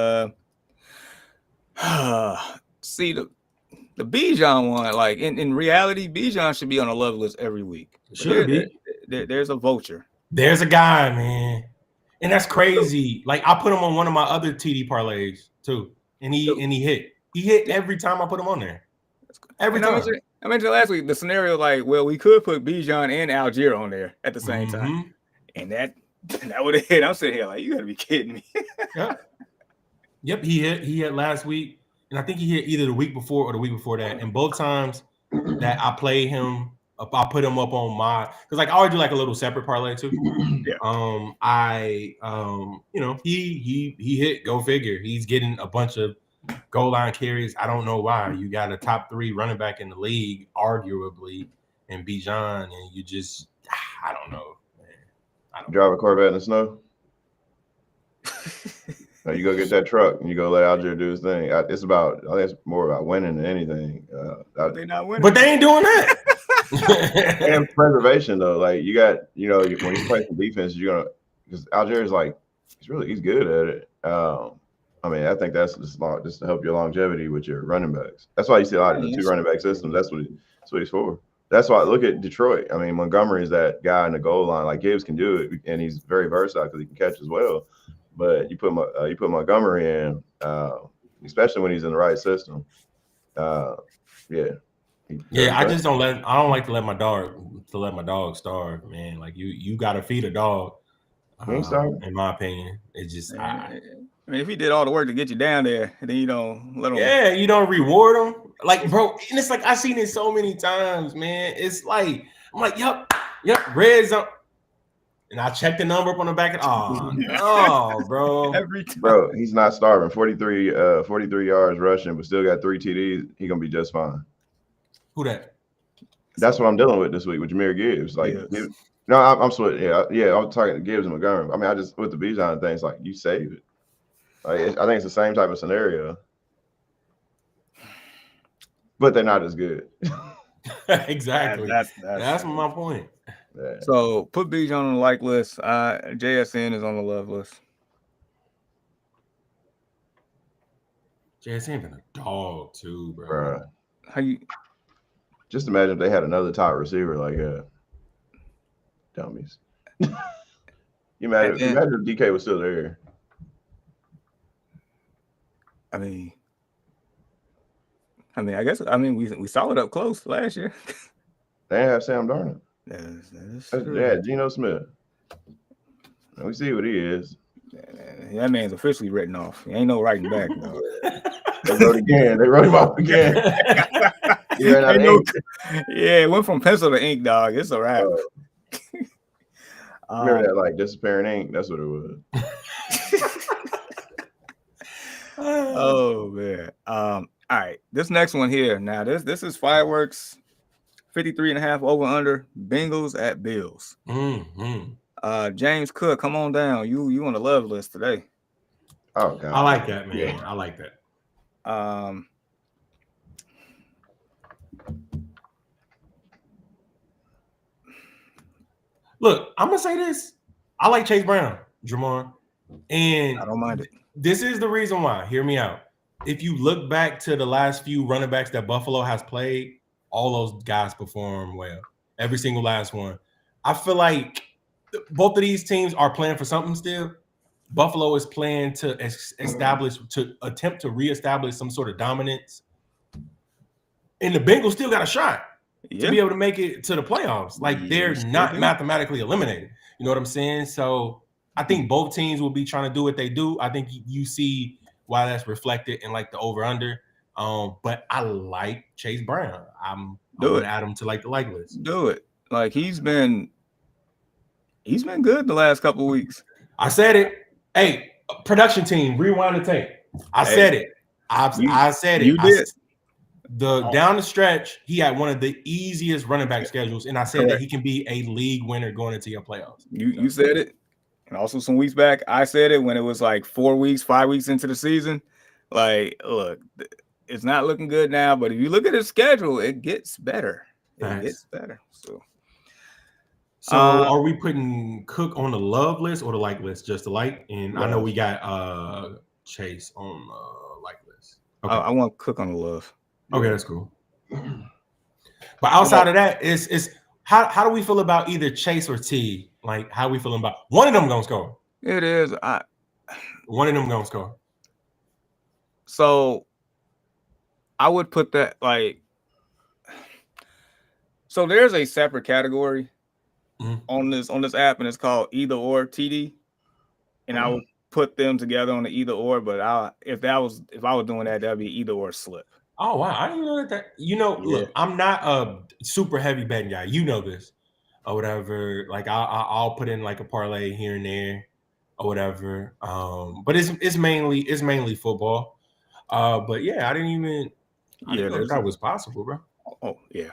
see the Bijan one. Like in reality, Bijan should be on a love list every week. Should be. There's a vulture. There's a guy, man. And that's crazy. Like I put him on one of my other TD parlays too, and he hit. He hit every time I put him on there. Every time. I mentioned last week the scenario. Like, well, we could put Bijan and Algier on there at the same time, and that would have hit. I'm sitting here like, you gotta be kidding me. Yep. He hit last week, and I think he hit either the week before or the week before that. And both times that I play him. I put him up on my because like I always do like a little separate parlay too. He hit. Go figure. He's getting a bunch of goal line carries. I don't know why. You got a top 3 running back in the league, arguably, and Bijan, and you just I don't know, man. Drive a Corvette in the snow. You go get that truck and you go let Algier do his thing. I think it's more about winning than anything. They not winning, but they ain't doing that. And preservation though, like you got, when you play some defense, you're gonna because Algiers like he's good at it. I mean, I think that's just to help your longevity with your running backs. That's why you see a lot of the two running back systems. That's what he's for. That's why look at Detroit. I mean, Montgomery is that guy in the goal line. Like Gibbs can do it, and he's very versatile because he can catch as well. But you put Montgomery in, especially when he's in the right system. Yeah. Yeah, I don't like to let my dog starve, man. Like you gotta feed a dog. In my opinion, it's just I mean, if he did all the work to get you down there, then you don't let him. Yeah, you don't reward him, like bro. And it's like I've seen it so many times, man. It's like I'm like, yep, red zone, and I check the number up on the back. No, bro. Every time. Bro, he's not starving. 43 yards rushing, but still got 3 TDs. He gonna be just fine. Who that? That's what I'm dealing with this week with Jahmyr Gibbs. Like, no, I'm sweating. Yeah. I'm talking Gibbs and Montgomery. I mean, I just with the Bijan thing, it's like you save it. Like, I think it's the same type of scenario, but they're not as good. Exactly. That's my point. Yeah. So put Bijan on the like list. JSN is on the love list. JSN been a dog too, bro. How you? Just imagine if they had another top receiver like dummies. You imagine if DK was still there. I mean, I guess we saw it up close last year. They didn't have Sam Darnold. That's true. Geno Smith. We see what he is. That man's officially written off. He ain't no writing back, though. They wrote him off again. It went from pencil to ink, dog. It's a wrap. Remember that like disappearing ink? That's what it was. Oh man. All right. This next one here. Now this is fireworks. 53.5 over under. Bengals at Bills. Mm-hmm. James Cook, come on down. You on the love list today. Oh God. I like that, man. Yeah. I like that. Look, I'm gonna say this. I like Chase Brown, Jahmyr, and I don't mind it. This is the reason why. Hear me out. If you look back to the last few running backs that Buffalo has played, all those guys perform well. Every single last one. I feel like both of these teams are playing for something still. Buffalo is playing to attempt to reestablish some sort of dominance. And the Bengals still got a shot to be able to make it to the playoffs. Like they're not mathematically eliminated. You know what I'm saying? So I think both teams will be trying to do what they do. I think you see why that's reflected in like the over-under. But I like Chase Brown. I'm going to add him to like the like list. Do it. Like he's been good the last couple of weeks. I said it. Hey, production team, rewind the tape. I said it. I said it. You did. Down the stretch, he had one of the easiest running back schedules, and I said that he can be a league winner going into your playoffs. You said it. And also some weeks back, I said it when it was like 5 weeks into the season. Like, look, it's not looking good now, but if you look at his schedule, it gets better. It gets better. So are we putting Cook on the love list or the like list? Just the like? And love. I know we got Chase on the like list. Okay. I want Cook on the love. Okay, that's cool. But outside of that, is how do we feel about either Chase or T? Like, how we feeling about one of them gonna score? It is. One of them gonna score. So I would put that like. So there's a separate category on this app, and it's called either or TD, and I would put them together on the either or. But if I was doing that, that'd be either or slip. Oh wow, I didn't know that. Look, I'm not a super heavy betting guy. You know this, or whatever. Like I'll put in like a parlay here and there, or whatever. But it's mainly football. But yeah, I didn't know that was possible, bro. Oh yeah.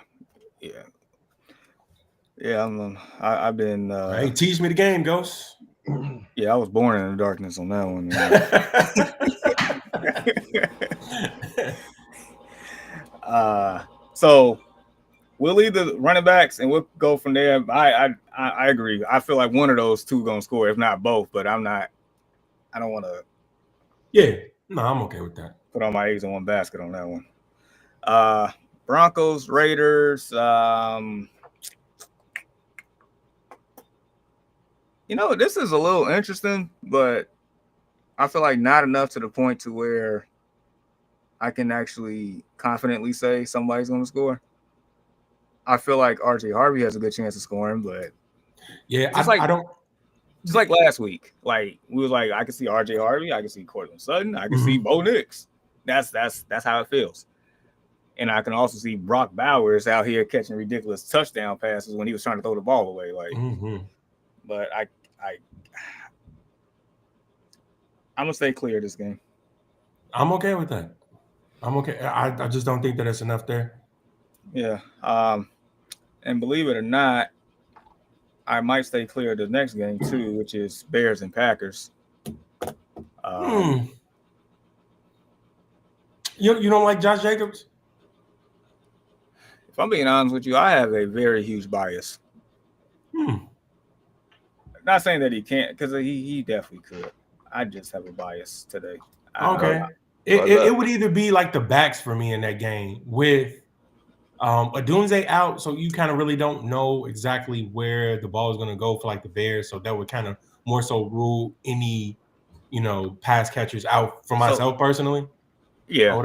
I've been. Hey, teach me the game, Ghost. Yeah, I was born in the darkness on that one. So we'll leave the running backs and we'll go from there. I agree. I feel like one of those two gonna score, if not both. But I'm not. I don't want to. Yeah, no, I'm okay with that. Put all my eggs in one basket on that one. Broncos, Raiders. This is a little interesting, but I feel like not enough to the point to where I can actually confidently say somebody's going to score. I feel like RJ Harvey has a good chance of scoring, but yeah, I don't. Just like last week, like we was like, I can see RJ Harvey, I can see Cortland Sutton, I can see Bo Nix. That's how it feels. And I can also see Brock Bowers out here catching ridiculous touchdown passes when he was trying to throw the ball away. But I'm gonna stay clear of this game. I'm okay with that. I'm okay. I just don't think that it's enough there. Yeah. And believe it or not, I might stay clear of the next game too, which is Bears and Packers. You don't like Josh Jacobs? If I'm being honest with you, I have a very huge bias. Not saying that he can't, because he definitely could. I just have a bias today. Okay. It would either be like the backs for me in that game with Adunze out, so you kind of really don't know exactly where the ball is going to go for like the Bears, so that would kind of more so rule any pass catchers out for myself personally. Yeah,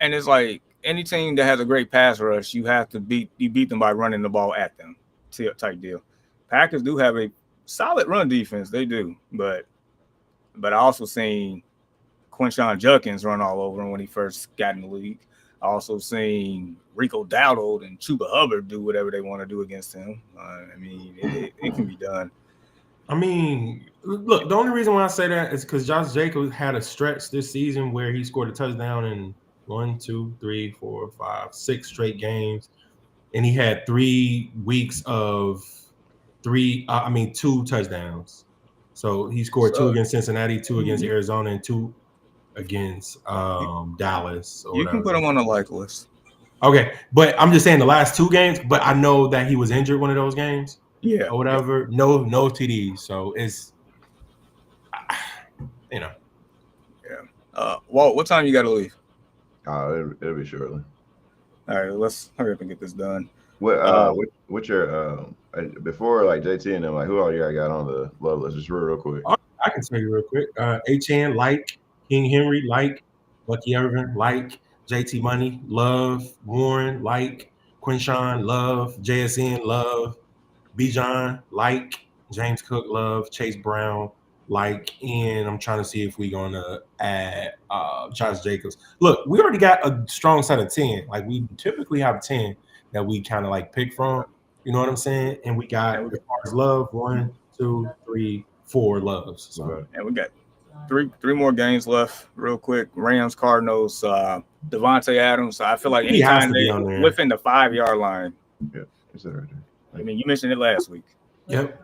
and it's like any team that has a great pass rush, you have to beat them by running the ball at them, type deal. Packers do have a solid run defense, they do, but I also seen Quinshon Judkins run all over him when he first got in the league. I also seen Rico Dowdle and Chuba Hubbard do whatever they want to do against him. I mean, it can be done. I mean, look, the only reason why I say that is because Josh Jacobs had a stretch this season where he scored a touchdown in 1, 2, 3, 4, 5, 6 straight games. And he had 3 weeks of 2 touchdowns. So he scored 2 against Cincinnati, 2 against Arizona, and 2 against Dallas. You can put him on the like list. Okay, but I'm just saying the last 2 games, but I know that he was injured one of those games. Yeah. Or whatever. Yeah. No TDs. So it's, Yeah. Walt, what time you got to leave? It'll be shortly. All right, let's hurry up and get this done. What's your before like JT and them, like who all you got on the love list? Just real quick. I can tell you real quick. HN like, King Henry like, Bucky Irvin like, JT Money love, Warren like, Quinshon love, JSN love, Bijan like, James Cook love, Chase Brown like, and I'm trying to see if we're gonna add Josh Jacobs. Look, we already got a strong set of 10. Like we typically have 10 that we kind of like pick from. You know what I'm saying? And we got as far as love 1, 2, 3, 4 loves. So and we got three more games left. Real quick, Rams, Cardinals, Devontae Adams. I feel like anytime they within the 5-yard line. Yeah, it's right there. I mean, you mentioned it last week. Yep.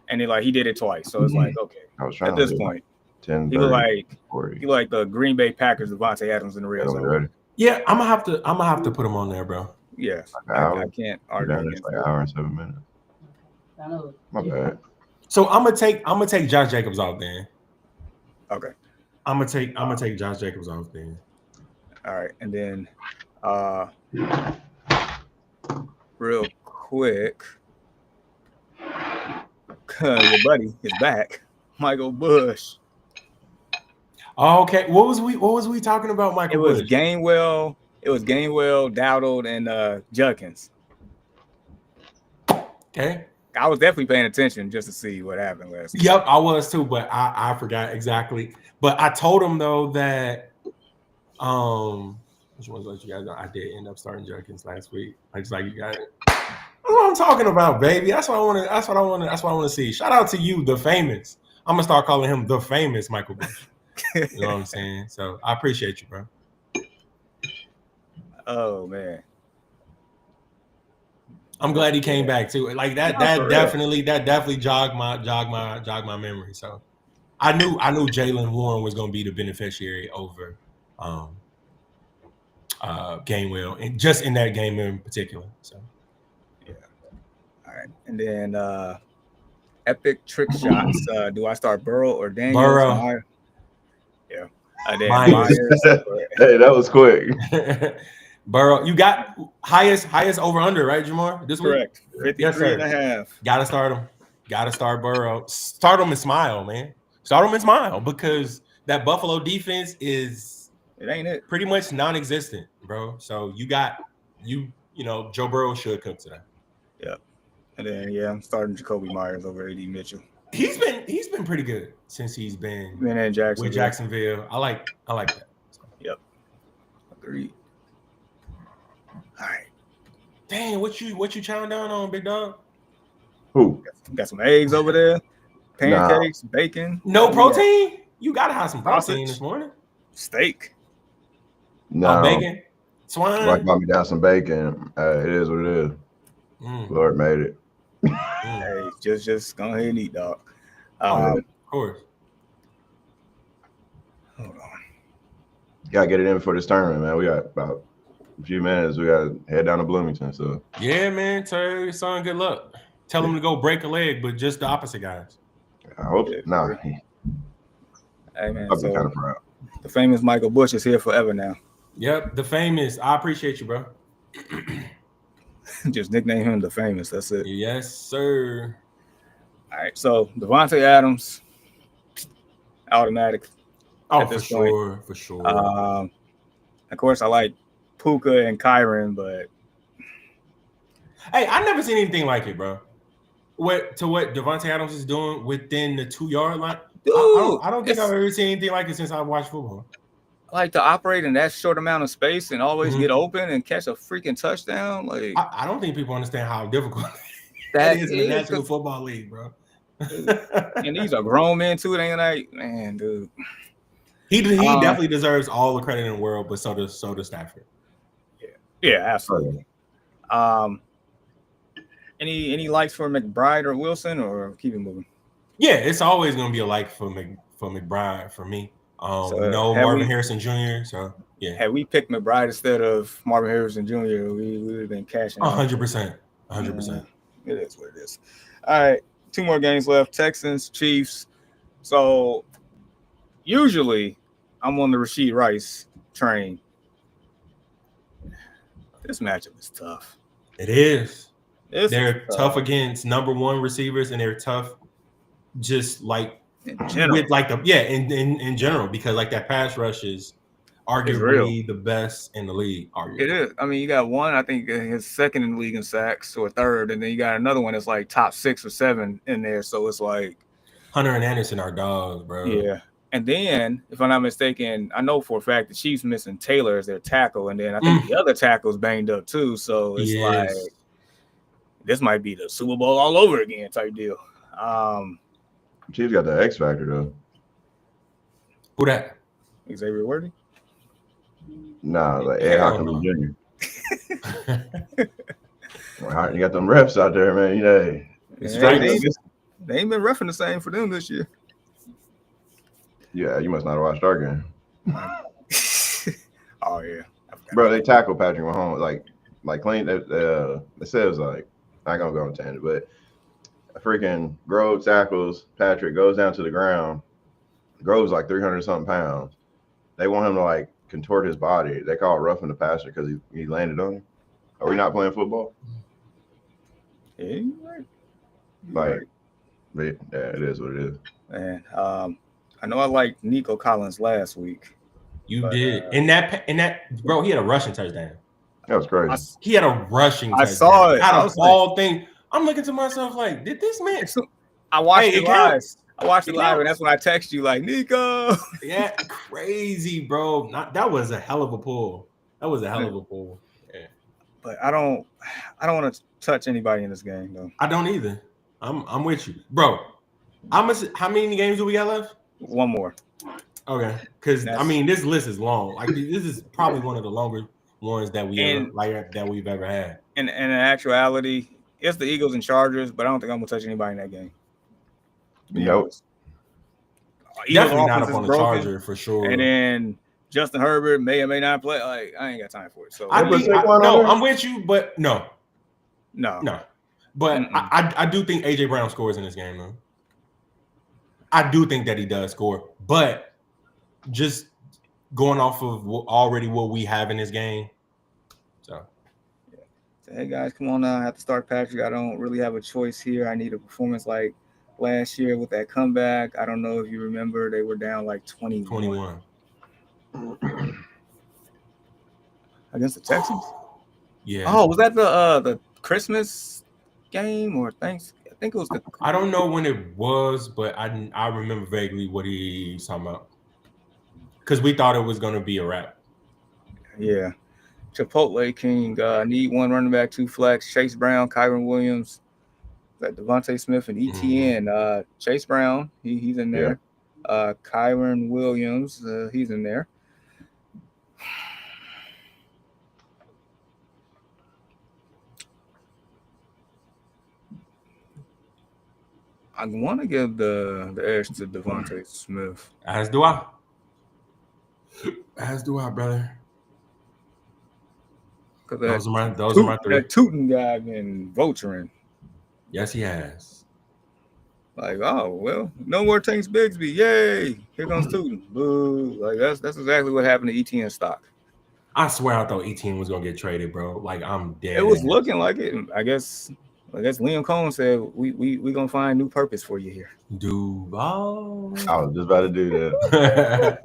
And he did it twice. So it's like, okay. I was trying at this point, 10, he 30, like 40. He like the Green Bay Packers, Devontae Adams in the red zone. Yeah, I'm gonna have to put him on there, bro. Yeah, I can't argue against like an hour and 7 minutes. My bad. So I'm gonna take Josh Jacobs off then. Okay. I'm gonna take Josh Jacobs off then. All right, and then real quick, your buddy is back, Michael Bush. Okay, what was we talking about, Michael Bush? It was Gainwell, Dowdle, and Judkins. Okay. I was definitely paying attention just to see what happened last week. Yep, I was too, but I forgot exactly. But I told him though that which ones let you guys know I did end up starting Judkins last week. I just like you guys. That's what I'm talking about, baby. That's what I want to see. Shout out to you, the famous. I'm gonna start calling him the famous Michael Bush. You know what I'm saying? So I appreciate you, bro. Oh man. I'm glad he came back too. Like that definitely jogged my memory. So I knew Jaylen Warren was gonna be the beneficiary over game will, and just in that game in particular. So yeah. All right, and then epic trick shots. Do I start Burrow or Daniels? Burrow. Yeah. Then Myers. Hey, that was quick. Burrow, you got highest over under, right, Jahmyr? This week? Correct. 53.5. Gotta start him. Gotta start Burrow. Start him and smile, man. Start him and smile because that Buffalo defense is pretty much non-existent, bro. So you know, Joe Burrow should cook today. Yeah. And then I'm starting Jacoby Myers over AD Mitchell. He's been pretty good since he's been in Jacksonville. With Jacksonville. I like that. So. Yep. Agreed. All right. Dang, what you chowing down on, big dog? Who? Got some eggs over there, pancakes, bacon. No protein? Yeah. You gotta have some protein sausage this morning. Steak. No. Bacon. Swine. Like got me down some bacon. It is what it is. Lord made it. Hey, just go ahead and eat, dog. Of course. Hold on. Gotta get it in for this tournament, man. We got about a few minutes. We gotta head down to Bloomington. So yeah, man. Tell your son good luck. Tell him to go break a leg, but just the opposite guys. I hope nah. Hey man, I'll be kind of proud. The famous Michael Bush is here forever now. Yep, the famous. I appreciate you, bro. Just nickname him the famous. That's it. Yes, sir. All right. So Devontae Adams, automatic. Oh, for sure. Of course, I like Puka and Kyron, but hey, I never seen anything like it, bro. What Devontae Adams is doing within the 2-yard line? Dude, I don't think I've ever seen anything like it since I've watched football. Like to operate in that short amount of space and always get open and catch a freaking touchdown. Like I don't think people understand how difficult that is in the National Football League, bro. And these are grown men too. They ain't like, man, dude. He definitely deserves all the credit in the world, but so does Stafford. Yeah, absolutely. Any likes for McBride or Wilson, or keep it moving? Yeah, it's always going to be a like for McBride for me. No Marvin Harrison Jr. So yeah, had we picked McBride instead of Marvin Harrison Jr., we would have been cashing. 100%. It is what it is. All right, 2 more games left. Texans, Chiefs. So usually I'm on the Rashid Rice train. This matchup is tough. It is. They're tough against number 1 receivers, and they're tough just like in general. With like in general, because like that pass rush is arguably the best in the league. Arguably. It is. I mean, you got one, I think his second in the league in sacks or third, and then you got another one that's like top 6 or 7 in there. So it's like Hunter and Anderson are dogs, bro. Yeah. And then, if I'm not mistaken, I know for a fact the Chiefs missing Taylor as their tackle, and then I think the other tackle's banged up too. So it's like this might be the Super Bowl all over again type deal. Chiefs got the X factor though. Who that? Xavier Worthy? Nah, like Ed Hockenson Jr. You got them refs out there, man. You know, they ain't been reffing the same for them this year. Yeah, you must not have watched our game. Oh yeah, bro. They tackled Patrick Mahomes like clean. They said it was like I ain't gonna go on tangent, but a freaking Grove tackles Patrick, goes down to the ground. Grove's like 300 something pounds. They want him to like contort his body. They call it roughing the passer because he landed on him. Are we not playing football? Yeah, you're right. But yeah, it is what it is. Man, I know I liked Nico Collins last week. You did. In that bro, he had a rushing touchdown. That was crazy. He had a rushing touchdown. I saw it. Out of all things, I'm looking to myself like, did this man? I watched it live. I watched it live, and that's when I text you like, Nico. Yeah, crazy, bro. That was a hell of a pull. Yeah. But I don't want to touch anybody in this game though. I don't either. I'm with you, bro. How many games do we got left? One more. Okay, because I mean this list is long. Like this is probably one of the longer ones that we've ever had. And in actuality, it's the Eagles and Chargers, but I don't think I'm gonna touch anybody in that game. Nope. Definitely not up on the Charger for sure. And then Justin Herbert may or may not play. Like, I ain't got time for it. So I'm with you, but no. But I do think AJ Brown scores in this game, though. I do think that he does score, but just going off of already what we have in this game. So, hey guys, come on now. I have to start Patrick. I don't really have a choice here. I need a performance like last year with that comeback. I don't know if you remember, they were down like 21. Against the Texans? Yeah. Oh, was that the Christmas game or thanks? I think it was the. I don't know when it was, but I remember vaguely what he's talking about. Because we thought it was going to be a wrap. Yeah. Chipotle King, need one running back, 2 flex. Chase Brown, Kyron Williams, that Devontae Smith, and ETN. Chase Brown, he's in there. Yeah. Kyron Williams, he's in there. I want to give the edge to Devontae Smith. As do I. As do I, brother. Those are my 3. That Tootin guy been vulturing. Yes, he has. Like, oh well, no more Tanks Bigsby. Yay! Here comes Tootin. Boo! Like that's exactly what happened to ETN stock. I swear I thought ETN was gonna get traded, bro. Like I'm dead. It was looking like it. I guess Liam Cohen said we gonna find new purpose for you here. Duval. I was just about to do that.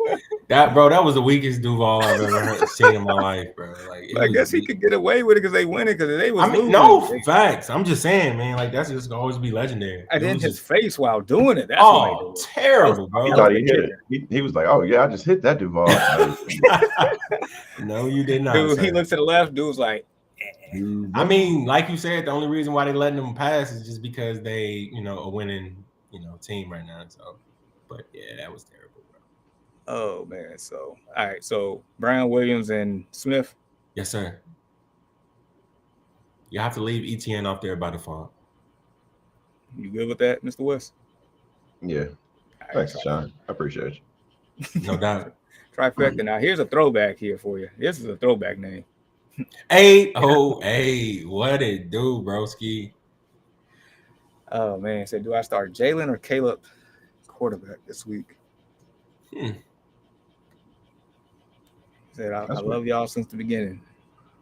That was the weakest Duval I've ever seen in my life, bro. Like, I guess he could get away with it because they win it because they was losing. No facts. I'm just saying, man. Like that's just gonna always be legendary. And then his face while doing it. That's what terrible, bro. He thought he hit it. He was like, "Oh yeah, I just hit that Duval." No, you did not. Dude, he looked to the left. Dude was like, I mean, like you said, the only reason why they letting them pass is just because they, a winning, team right now. So, but yeah, that was terrible, bro. Oh man. So, all right. So Brown, Williams, and Smith. Yes, sir. You have to leave ETN off there by default. You good with that, Mr. West? Yeah. Thanks, Sean. I appreciate you. No doubt. Trifecta. Now, here's a throwback here for you. This is a throwback name. 808. What it do, broski? Oh, man. So, do I start Jalen or Caleb quarterback this week? Said, I love y'all since the beginning.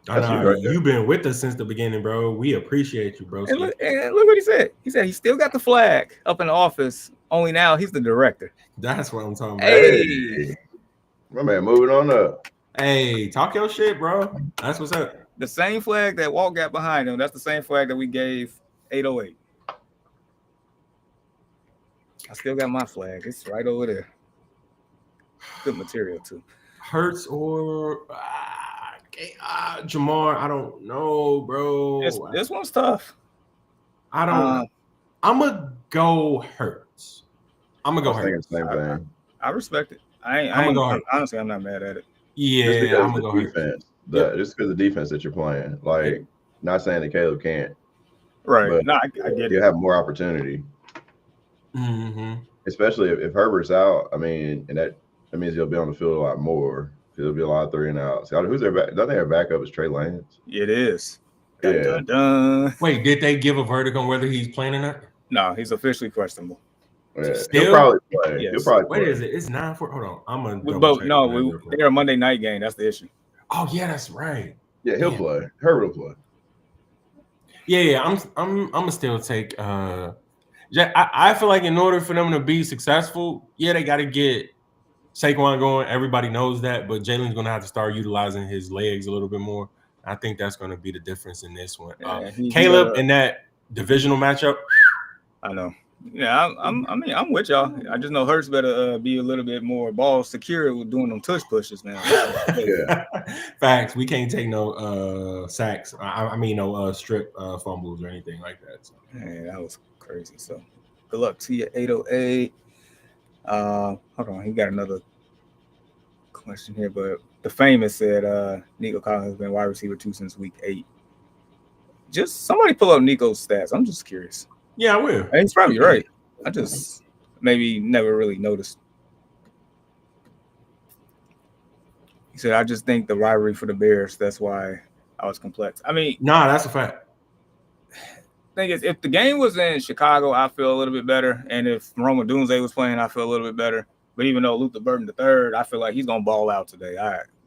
I know. You've been with us since the beginning, bro. We appreciate you, bro. And look what he said. He said he still got the flag up in the office. Only now he's the director. That's what I'm talking about. Hey. My man moving on up. Hey, talk your shit, bro. That's what's up. The same flag that Walt got behind him, that's the same flag that we gave 808. I still got my flag. It's right over there. Good material, too. Hurts or Jahmyr, I don't know, bro. This one's tough. I don't. I'm going to go Hurts. I'm going to go Hurts. Same thing. I respect it. Honestly, I'm not mad at it. Yeah, I'm going to go Hurts. Just because of the defense that you're playing. Like, not saying that Caleb can't. Right. But no, I get it. You have more opportunity. Mm-hmm. Especially if Herbert's out. I mean, and that means he'll be on the field a lot more. There'll be a lot of 3 and outs. Who's their back? Don't they have backup is Trey Lance? It is. Yeah. Dun, dun, dun. Wait, did they give a verdict on whether he's playing or not? No, he's officially questionable. Yeah. He'll probably play. Yes. He'll probably play. Wait, is it? It's 9-4. Hold on. They're a Monday night game. That's the issue. Oh yeah, that's right. Yeah, he'll play. Herbert will play. Yeah. I'm gonna still take. I feel like in order for them to be successful, they got to get Saquon going. Everybody knows that, but Jalen's going to have to start utilizing his legs a little bit more. I think that's going to be the difference in this one. Caleb in that divisional matchup. I know. Yeah, I'm with y'all. I just know Hurts better be a little bit more ball secure with doing them tush pushes now. Yeah. Facts. We can't take no sacks. I mean no strip fumbles or anything like that. So. Man, that was crazy. So good luck to you, 808. Hold on, he got another question here, but the famous said Nico Collins has been wide receiver 2 since week 8. Just somebody pull up Nico's stats. I'm just curious. Yeah, I will. He's probably right. I just maybe never really noticed. He said, I just think the rivalry for the Bears. That's why I was complex. I mean, Nah, that's a fact. thing is, if the game was in Chicago, I feel a little bit better. And if Roma Dunze was playing, I feel a little bit better. But even though Luther Burton III, I feel like he's gonna ball out today.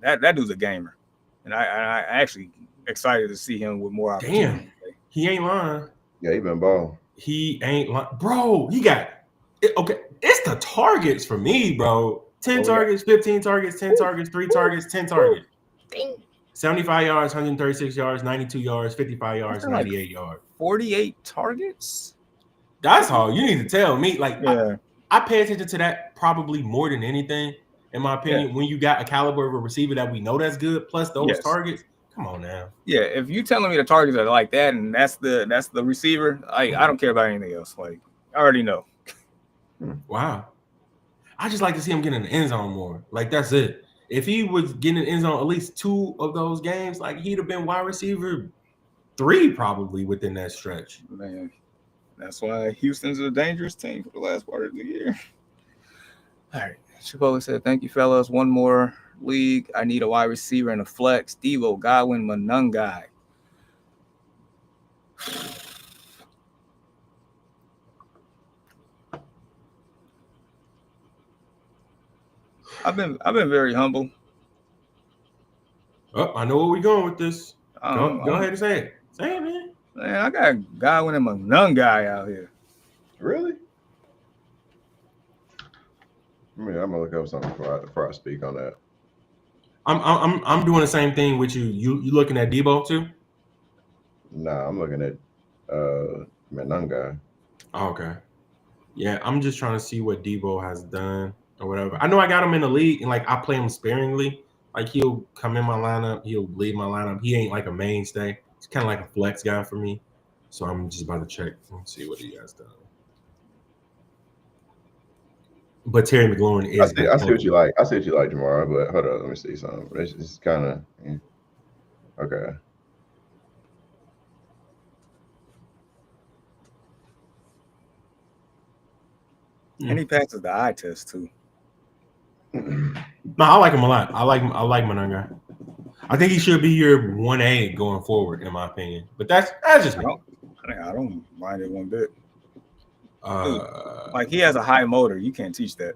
That dude's a gamer, and I actually excited to see him with more opportunity. Damn, he ain't lying. Yeah, he been balling. He ain't lying, bro. He got it. Okay, it's the targets for me, bro. 10 targets, 15 targets, 10 targets, 3 targets, 10 targets. 75 yards, 136 yards, 92 yards, 55 yards, 98 yards. 48 targets? That's all you need to tell me. Like, yeah. I pay attention to that probably more than anything, in my opinion. When you got a caliber of a receiver that we know that's good, plus those targets, come on now. Yeah, if you telling me the targets are like that and that's the receiver, I don't care about anything else. Like, I already know. Wow. I just like to see him get in the end zone more. Like, that's it. If he was getting in the end zone at least 2 of those games, like, he'd have been wide receiver 3 probably within that stretch. Man, that's why Houston's a dangerous team for the last part of the year. All right. Chipotle said, thank you, fellas. One more league. I need a wide receiver and a flex. Devo, Godwin, Manungai. I've been very humble. Oh, I know where we're going with this. Go ahead and say it. Say it, man. Man, I got Godwin and Manungai out here. Really? I mean, I'm gonna look up something before I speak on that. I'm doing the same thing with you. You looking at Debo too? Nah, I'm looking at Manungai. Oh, okay. Yeah, I'm just trying to see what Debo has done or whatever. I know I got him in the league and like I play him sparingly. Like he'll come in my lineup, he'll leave my lineup. He ain't like a mainstay. It's kind of like a flex guy for me. So I'm just about to check and see what he has done. But Terry McLaurin is. I see what you like. I see what you like, Jahmyr. But hold on, let me see something. It's kind of okay. And he passes the eye test too. No, I like him a lot. I like Manungai. I think he should be your 1A going forward, in my opinion. But that's just me. I don't mind it one bit. Like he has a high motor. You can't teach that.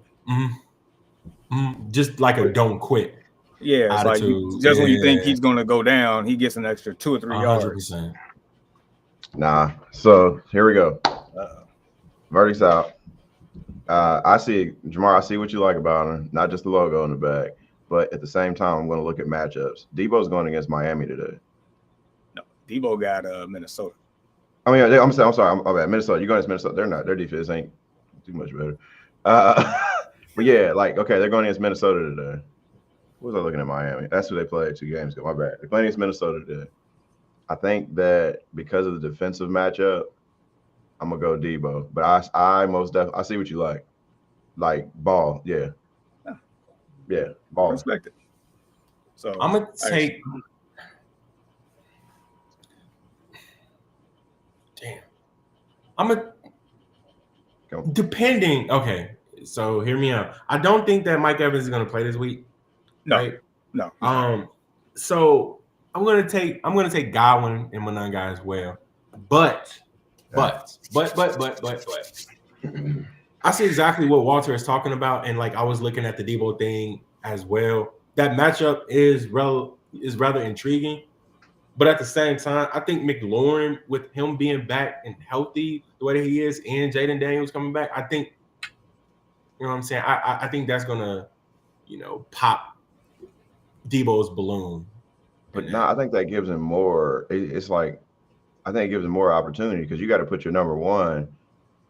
Just like a don't quit. Yeah, it's like just when you think he's gonna go down, he gets an extra 2 or 3 yards. Nah. So here we go. Verdict's out. I see Jahmyr. I see what you like about him. Not just the logo in the back, but at the same time, I'm going to look at matchups. Debo's going against Miami today. No, Debo got Minnesota. I mean, I'm sorry. I'm bad. Minnesota. You're going against Minnesota. They're not. Their defense ain't too much better. But yeah, like okay, they're going against Minnesota today. What was I looking at Miami? That's who they played 2 games ago. My bad. They're playing against Minnesota today. I think that because of the defensive matchup, I'm gonna go Debo. But I most definitely I see what you like ball. Yeah, ball. Respect it. So I'm gonna take. Damn. I'm gonna. Depending. Okay, so hear me out. I don't think that Mike Evans is gonna play this week. No, right? No. So I'm gonna take Godwin and Manungai as well. But I see exactly what Walter is talking about, and like I was looking at the Debo thing as well. That matchup is rather intriguing, but at the same time, I think McLaurin, with him being back and healthy the way that he is, and Jaden Daniels coming back, I think you know what I'm saying. I think that's gonna pop Debo's balloon. But no, I think that gives him more. It's like I think it gives him more opportunity because you got to put your number 1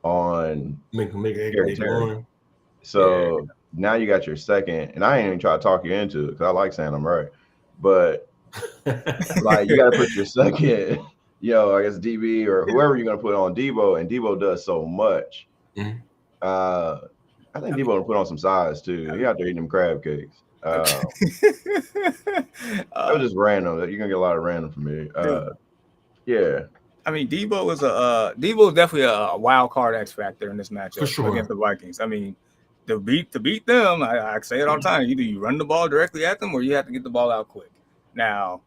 on Terry. So now you got your second, and I ain't even try to talk you into it because I like saying I'm right, but like you got to put your second, I guess DB or whoever you're gonna put on Debo, and Debo does so much. I think Debo will put on some size too. He out there eating them crab cakes. That was just random. You're gonna get a lot of random from me. Yeah. I mean, Debo is definitely a wild card X factor in this matchup for sure against the Vikings. I mean, to beat them, I say it all the time. Either you run the ball directly at them, or you have to get the ball out quick. Now,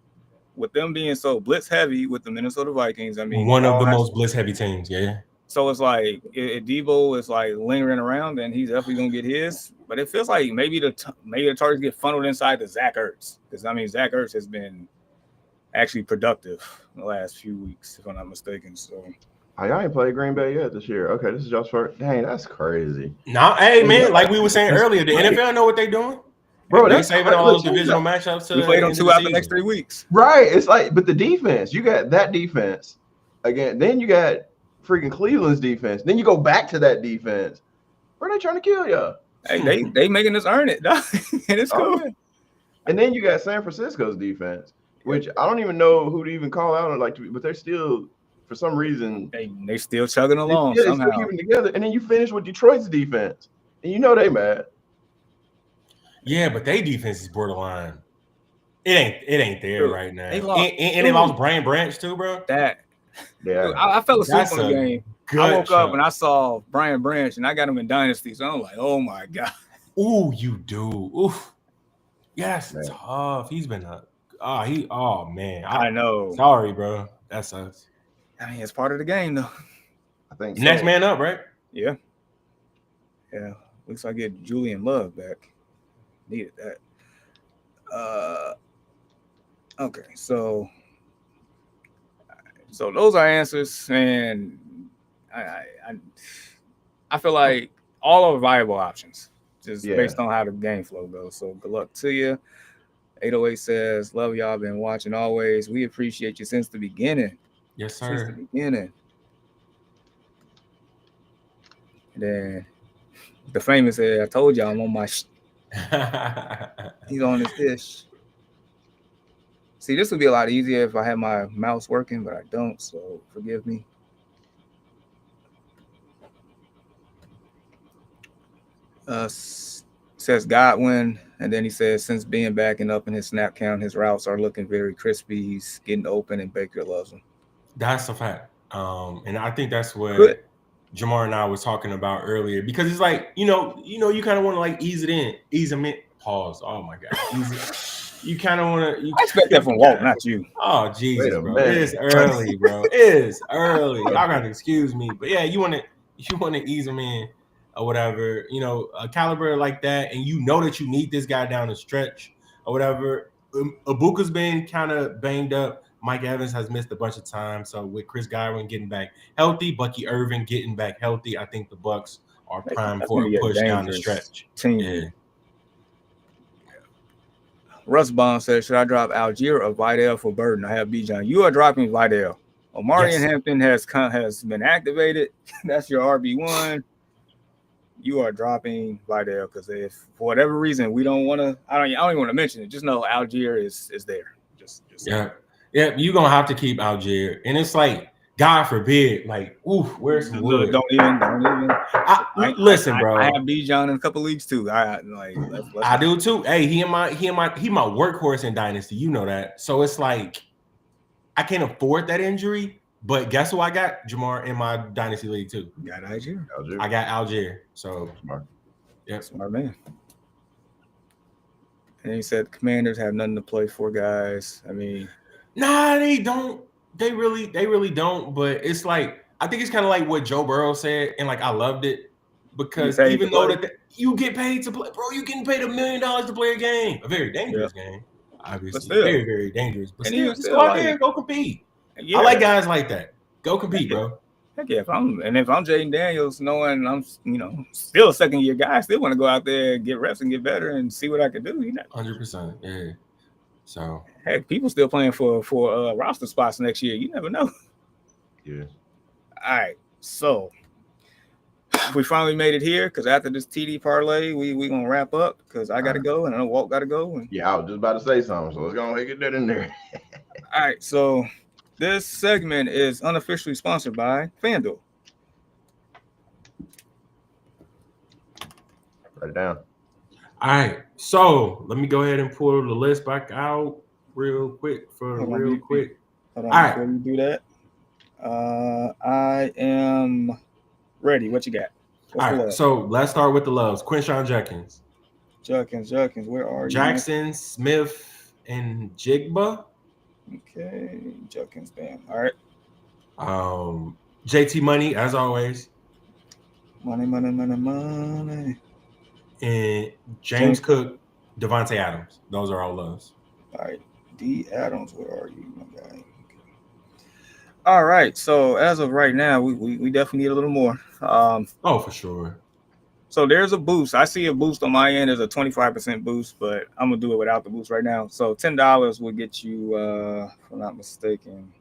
with them being so blitz heavy with the Minnesota Vikings, I mean, One of the most blitz heavy teams. Yeah. So it's like if Debo is like lingering around, then he's definitely gonna get his. But it feels like maybe the targets get funneled inside to Zach Ertz, because I mean Zach Ertz has been actually productive in the last few weeks, if I'm not mistaken. So y'all ain't played Green Bay yet this year. Okay, this is y'all's first. Dang, that's crazy. Nah, hey man, like we were saying earlier, the NFL know what they're doing. Bro, They that's saving all those divisional matchups to we played them 2 out the next 3 weeks. Right. It's like, but the defense, you got that defense again. Then you got freaking Cleveland's defense. Then you go back to that defense. Where are they trying to kill y'all? Hey, they making us earn it, and it's cool. Yeah. And then you got San Francisco's defense, which I don't even know who to even call out, but they're still, for some reason, they still chugging along somehow. Still keeping together. And then you finish with Detroit's defense, and you know they mad. Yeah, but they defense is borderline. It ain't there right now. And they lost Brian Branch too, bro. I fell asleep on the game. I woke up and I saw Brian Branch, and I got him in Dynasty. So I'm like, oh my god. Ooh, you do. Oof. Yes, tough. He's been oh man. I know. Sorry, bro. That sucks. I mean, it's part of the game, though. I think next man up, right? Yeah. At least I get Julian Love back. Needed that. Okay, so those are answers, and I feel like all are viable options, just based on how the game flow goes. So good luck to you. 808 says, "Love y'all. Been watching always. We appreciate you since the beginning." Yes, sir. Since the beginning. And then the famous said, "I told y'all I'm on my." He's on his dish. See, this would be a lot easier if I had my mouse working, but I don't, so forgive me. Says Godwin, and then he says, since being back and up in his snap count, his routes are looking very crispy. He's getting open, and Baker loves him. That's a fact. And I think that's what Jahmyr and I was talking about earlier, because it's like, you kind of want to like ease him in. Pause. Oh my God. You kind of want to. I expect that from Walt, not you. Oh Jesus, bro. It is early, bro. It is early. Y'all gotta excuse me, but yeah, you want to ease him in or whatever. A caliber like that, and you know that you need this guy down the stretch or whatever. Ibuka's been kind of banged up. Mike Evans has missed a bunch of time. So with Chris Godwin getting back healthy, Bucky Irvin getting back healthy, I think the Bucs are primed for a push down the stretch. Yeah. Russ Bond says, should I drop Algier or Vidal for Burden? I have Bijan. You are dropping Vidal. Omari Hampton has been activated. That's your RB1. You are dropping Vidal, because if for whatever reason we don't want to, I don't even want to mention it. Just know Algier is there. Just yeah. You're gonna have to keep Algier, and it's like, God forbid, like, where's some wood? Don't even. Listen, bro. I have Bijan in a couple leagues too. I do too. Hey, he my workhorse in Dynasty. You know that. So it's like, I can't afford that injury. But guess who I got? Jahmyr in my Dynasty league too. Got Algier. I got Algier. So smart. Yeah, smart man. And he said Commanders have nothing to play for, guys. I mean, nah, they don't. They really don't. But it's like, I think it's kind of like what Joe Burrow said, and like I loved it, because even though that you get paid to play, bro, you getting paid $1 million to play a game, a very dangerous game, obviously, very very dangerous. But still, just go out there and go compete. Yeah. I like guys like that. Go compete, bro. Heck yeah! If I'm Jaden Daniels, knowing I'm still a second year guy, I still want to go out there, get reps, and get better, and see what I can do. 100%. Yeah. So heck, people still playing for roster spots next year. You never know. Yeah. All right, so we finally made it here, because after this TD parlay, we gonna wrap up, because I gotta go, and I know Walt gotta go. And yeah, I was just about to say something, so let's go ahead and get that in there. All right, so this segment is unofficially sponsored by FanDuel. Write it down. All right, so let me go ahead and pull the list back out real quick. Hold on, before you do that, I am ready. What you got? What's All the right, love? so let's start with the loves. Quinshawn Judkins, Judkins, where are you? Jackson Smith, and Jigba. Okay, Judkins, bam. All right. JT Money, as always, Money. and James James Cook. Cook, Devontae Adams. Those are all loves. All right. D. Adams, where are you, my guy? Okay. All right. So as of right now, we definitely need a little more. Oh, for sure. So there's a boost. I see a boost on my end as a 25% boost, but I'm gonna do it without the boost right now. So $10 will get you, if I'm not mistaken,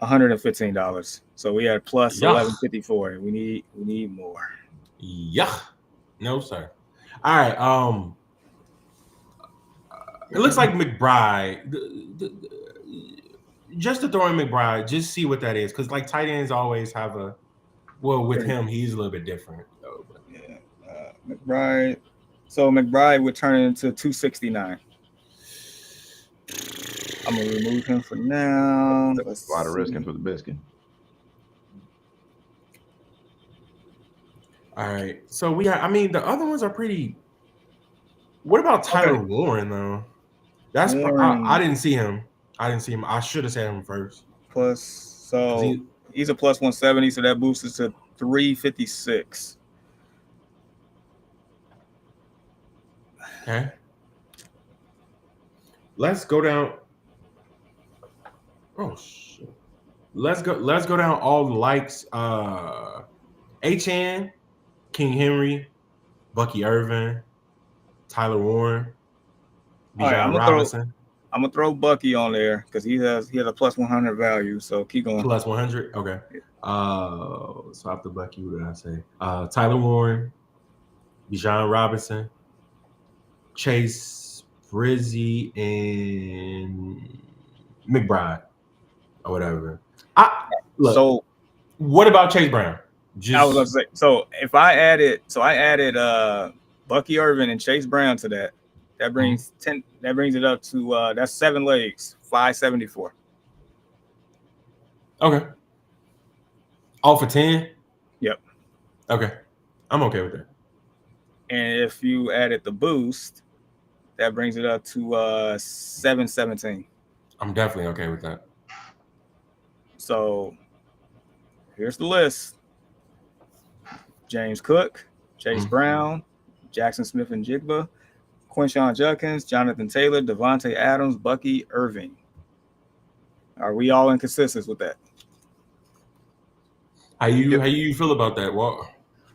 $115. So we had plus Yuck. 1154. We need more. Yuck. No, sir. All right. It looks like McBride. Just to throw in McBride, just see what that is, because like tight ends always have a. Well, with him, he's a little bit different. Though, but. Yeah, McBride. So McBride would turn into 269. I'm gonna remove him for now. That's a lot of risking for the biscuit. All right. So we have, I mean, the other ones are pretty. What about Tyler Warren, though? That's Warren. I didn't see him. I should have said him first. Plus, so he's a plus 170, so that boosts us to 356. Okay. Let's go down. Oh shit. Let's go down all the likes. HN, King Henry, Bucky Irvin, Tyler Warren, Bijan Robinson. I'm gonna throw Bucky on there because he has a plus 100 value. So keep going. Plus 100. Okay. So after Bucky, what did I say? Tyler Warren, Bijan Robinson, Chase Brizzy, and McBride, or whatever. So what about Chase Brown? I was gonna say, so if I added Bucky Irvin and Chase Brown to that brings 10. That brings it up to that's 7 legs, 574. Okay. All for 10. Yep. Okay, I'm okay with that. And if you added the boost, that brings it up to 717. I'm definitely okay with that. So here's the list: James Cook, Chase Brown, Jackson Smith and Jigba, Quinshawn Judkins, Jonathan Taylor, Devontae Adams, Bucky Irving. Are we all inconsistent with that? How you feel about that, Walt?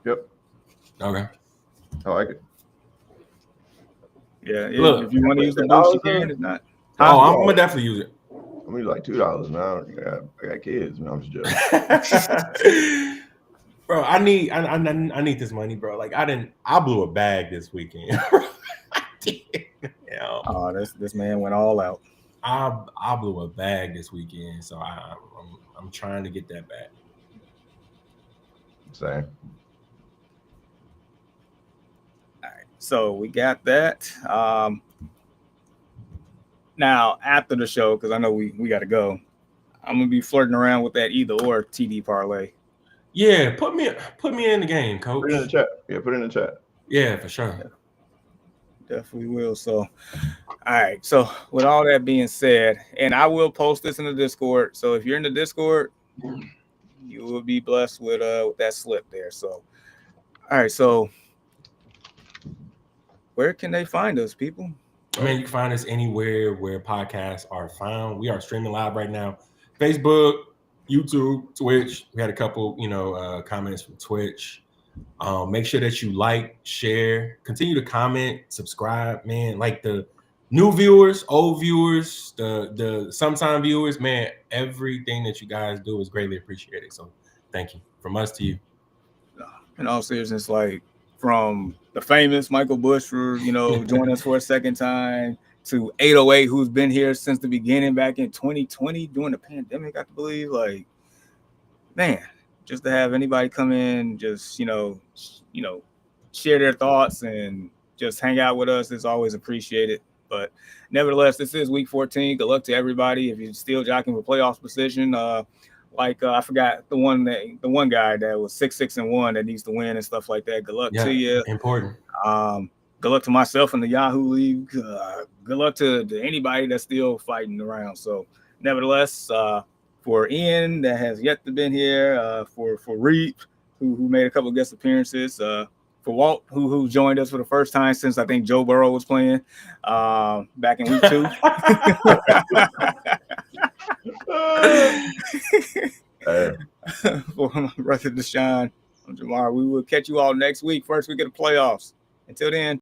Yep. Okay. I like it. Yeah. Look, if you want to use the boost, you can. If not, I'm gonna definitely use it. I'm gonna like $2 now. I got kids. Man, I'm just joking. Bro, I need this money, bro. Like I blew a bag this weekend. Oh, this man went all out. I blew a bag this weekend, so I'm trying to get that back. Same. All right, so we got that. Now after the show, because I know we got to go, I'm gonna be flirting around with that either or TD parlay. Yeah, put me in the game, coach. Put it in the chat. Yeah, put it in the chat. Yeah, for sure. Yeah. Definitely will. So, all right. So, with all that being said, and I will post this in the Discord. So, if you're in the Discord, you will be blessed with that slip there. So, all right. So, where can they find us, people? I mean, you can find us anywhere where podcasts are found. We are streaming live right now. Facebook, YouTube, Twitch. We had a couple, comments from Twitch. Make sure that you like, share, continue to comment, subscribe, man. Like the new viewers, old viewers, the sometime viewers, man. Everything that you guys do is greatly appreciated. So thank you from us to you. In all seriousness, like from the famous Michael Bush for joining us for a second time to 808, who's been here since the beginning back in 2020 during the pandemic, I believe. Like, man. Just to have anybody come in, just share their thoughts and just hang out with us is always appreciated. But nevertheless, this is week 14. Good luck to everybody. If you're still jockeying for playoffs position, like I forgot the one guy that was 6-6-1 that needs to win and stuff like that. Good luck to you. Important. Good luck to myself in the Yahoo League. Good luck to anybody that's still fighting around. So, nevertheless, for Ian that has yet to been here, for Reap who made a couple of guest appearances, for Walt who joined us for the first time since I think Joe Burrow was playing back in week 2. For my brother Deshaun, I'm Jahmyr. We will catch you all next week, first week of the playoffs. Until then.